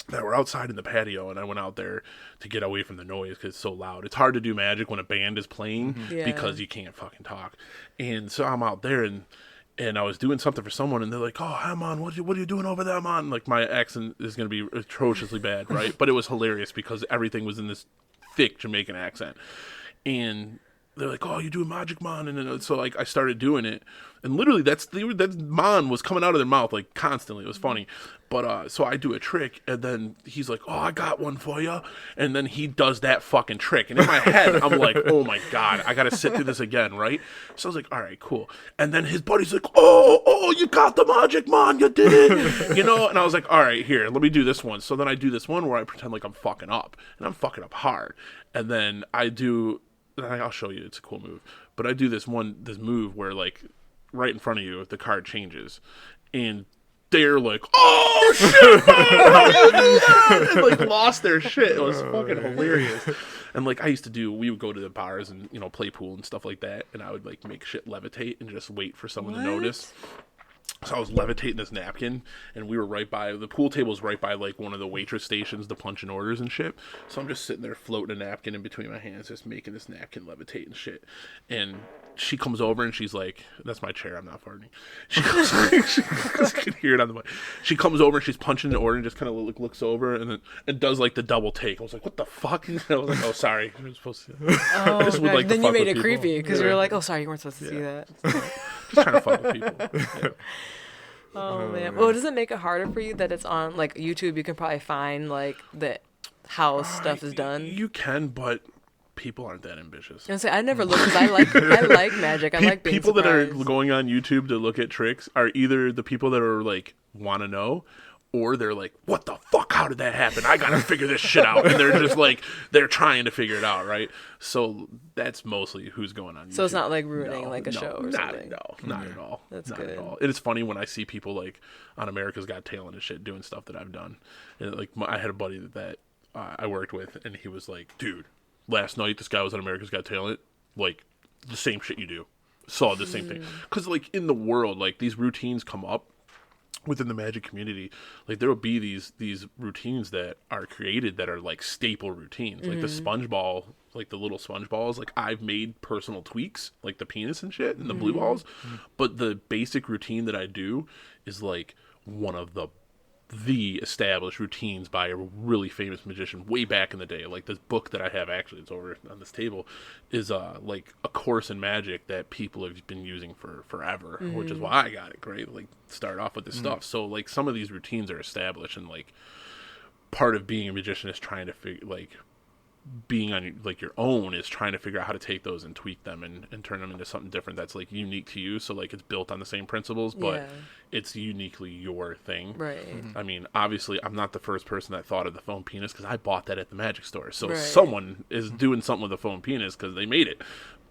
that were outside in the patio, and I went out there to get away from the noise because it's so loud. It's hard to do magic when a band is playing because you can't fucking talk. And so I'm out there, and I was doing something for someone, and they're like, "Oh, Amon, what are you doing over there, Amon?" Like, my accent is going to be atrociously bad, right? But it was hilarious because everything was in this thick Jamaican accent. And they're like, "Oh, you doing magic, man?" And then, so like I started doing it, and literally that man was coming out of their mouth like constantly. It was funny, but so I do a trick, and then he's like, "Oh, I got one for you," and then he does that fucking trick, and in my head I'm like, "Oh my god, I gotta sit through this again, right?" So I was like, "All right, cool," and then his buddy's like, "Oh, you got the magic, man, you did it," and I was like, "All right, here, let me do this one." So then I do this one where I pretend like I'm fucking up, and I'm fucking up hard, and then I'll show you. It's a cool move. But I do this move where, like, right in front of you, the card changes. And they're like, "Oh, shit, man, how do you do that?" And, like, lost their shit. It was fucking hilarious. And, like, we would go to the bars and, play pool and stuff like that. And I would, like, make shit levitate and just wait for someone to notice. So I was levitating this napkin, and we were right by the pool table's right by like one of the waitress stations to punch in orders and shit. So I'm just sitting there floating a napkin in between my hands, just making this napkin levitate and shit. And she comes over and she's like, "That's my chair. I'm not farting." She comes, I can hear it on the mic. She comes over and she's punching the order and just kind of looks over and does like the double take. I was like, "What the fuck?" And I was like, "Oh, sorry. I was supposed to." Oh, Just would like to then you fuck made with it people. creepy because you Yeah. were like, "Oh, sorry, you weren't supposed to see that." Just trying to fuck with people. Yeah. Oh man. Well, does it make it harder for you that it's on like YouTube? You can probably find like how stuff is done. You can, but people aren't that ambitious. And say I never look because I like magic. I like being people that are surprised. going on YouTube to look at tricks are either the people that are like want to know, or they're like, "What the fuck? How did that happen? I gotta figure this shit out." And they're just like they're trying to figure it out, right? So that's mostly who's going on YouTube. So it's not like ruining like a show or something. Not at all. That's not good. At all. It is funny when I see people like on America's Got Talent and shit doing stuff that I've done. And like I had a buddy that I worked with, and he was like, "Dude, last night this guy was on America's Got Talent, like the same shit you do, saw the same thing." Because like in the world, like these routines come up within the magic community. Like there will be these routines that are created that are like staple routines, like the sponge ball, like the little sponge balls. Like I've made personal tweaks, like the penis and shit and the blue balls, but the basic routine that I do is like one of the established routines by a really famous magician way back in the day. Like this book that I have, actually it's over on this table, is like a course in magic that people have been using for forever, which is why I got it. Great, like start off with this stuff. So like some of these routines are established, and like part of being a magician is trying to figure like being on like your own is trying to figure out how to take those and tweak them and turn them into something different that's like unique to you. So like it's built on the same principles, but Yeah. it's uniquely your thing. Right. I mean, obviously I'm not the first person that thought of the foam penis because I bought that at the magic store. So Right. someone is doing something with a foam penis because they made it.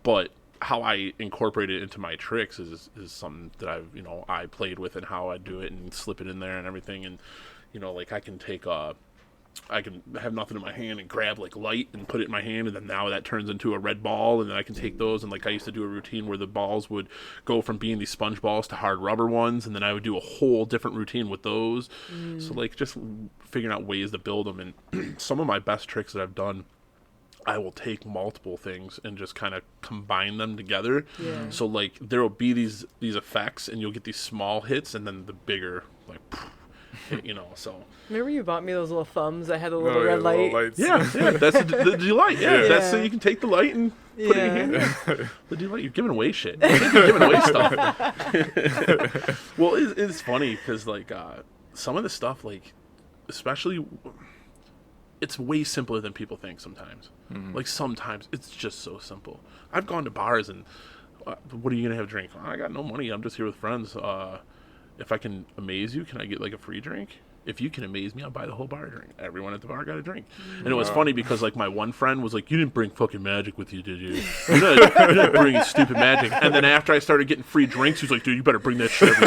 But how I incorporate it into my tricks is something that I played with, and how I do it and slip it in there and everything. And like I can have nothing in my hand and grab like light and put it in my hand, and then now that turns into a red ball, and then I can take those, and like I used to do a routine where the balls would go from being these sponge balls to hard rubber ones, and then I would do a whole different routine with those. So like just figuring out ways to build them. And some of my best tricks that I've done, I will take multiple things and just kind of combine them together. Yeah. So like there will be these effects, and you'll get these small hits, and then the bigger like hit, so. Remember you bought me those little thumbs that had the little Oh, yeah, red the little light? lights. Yeah, that's the delight. Yeah, that's so you can take the light and put it in your hand. Yeah. The delight. You're giving away shit. You're giving away stuff. Well, it's funny because like some of the stuff, like especially, it's way simpler than people think sometimes. Like sometimes it's just so simple. I've gone to bars and what are you gonna have a drink? I got no money. I'm just here with friends. If I can amaze you, can I get like a free drink? If you can amaze me, I'll buy the whole bar a drink. Everyone at the bar got a drink. And it was funny because like my one friend was like, "You didn't bring fucking magic with you, did you? You're not bringing stupid magic." And then after I started getting free drinks, he was like, "Dude, you better bring that shit every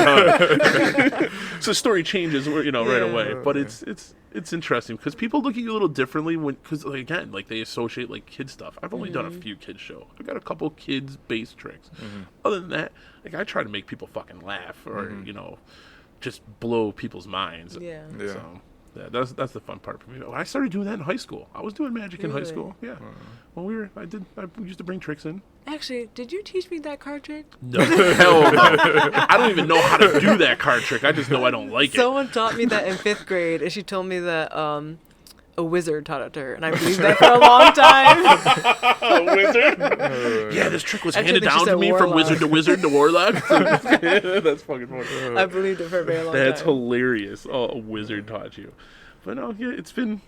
time." So the story changes, right away. But it's interesting because people look at you a little differently because like, again, like they associate like kid stuff. I've only done a few kids show. I've got a couple kids based tricks. Other than that, like I try to make people fucking laugh or just blow people's minds. Yeah. Yeah. So yeah, that's the fun part for me. I started doing that in high school. I was doing magic in high Really? school. Yeah. When I used to bring tricks in. Actually, did you teach me that card trick? No, hell no. I don't even know how to do that card trick. I just know I don't like it. Someone taught me that in 5th grade, and she told me that a wizard taught it to her, and I believed that for a long time. A wizard? Yeah, this trick was Actually, handed I think she down to said me from warlock. wizard to wizard to warlock. That's fucking funny. I believed it for a very long That's time. hilarious. Oh, a wizard taught you. But no, yeah, it's been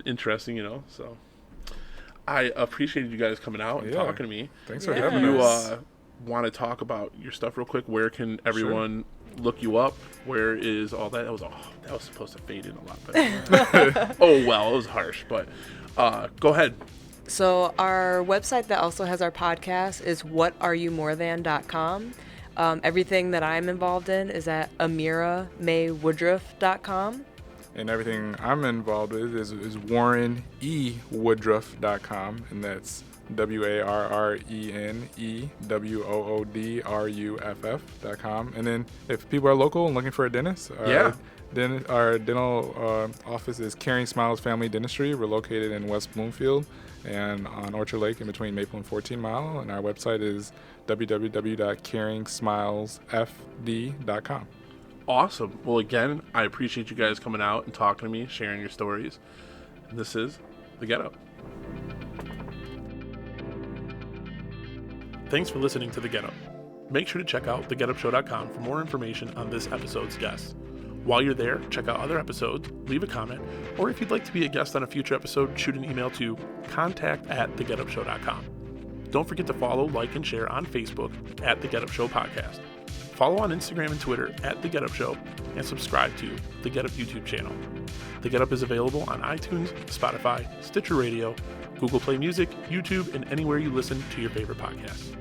interesting, so I appreciated you guys coming out and Yeah. talking to me. Thanks for Yeah. having You us. want to talk about your stuff real quick? Where can everyone look you up? Where is all that? That was supposed to fade in a lot better. Oh well, it was harsh, but go ahead. So our website that also has our podcast is whatareyoumorthan.com. Everything that I'm involved in is at AmiraMayWoodruff.com. And everything I'm involved with is WarrenEWoodruff.com, and that's WarrenEwoodruff.com. And then if people are local and looking for a dentist, then our dental office is Caring Smiles Family Dentistry. We're located in West Bloomfield and on Orchard Lake in between Maple and 14 Mile. And our website is www.caringsmilesfd.com. Awesome. Well, again, I appreciate you guys coming out and talking to me, sharing your stories. And this is The Get Up. Thanks for listening to The Get Up. Make sure to check out thegetupshow.com for more information on this episode's guests. While you're there, check out other episodes, leave a comment, or if you'd like to be a guest on a future episode, shoot an email to contact@thegetupshow.com. Don't forget to follow, like, and share on Facebook at The Get Up Show Podcast. Follow on Instagram and Twitter at The Get Up Show, and subscribe to The Get Up YouTube channel. The Get Up is available on iTunes, Spotify, Stitcher Radio, Google Play Music, YouTube, and anywhere you listen to your favorite podcasts.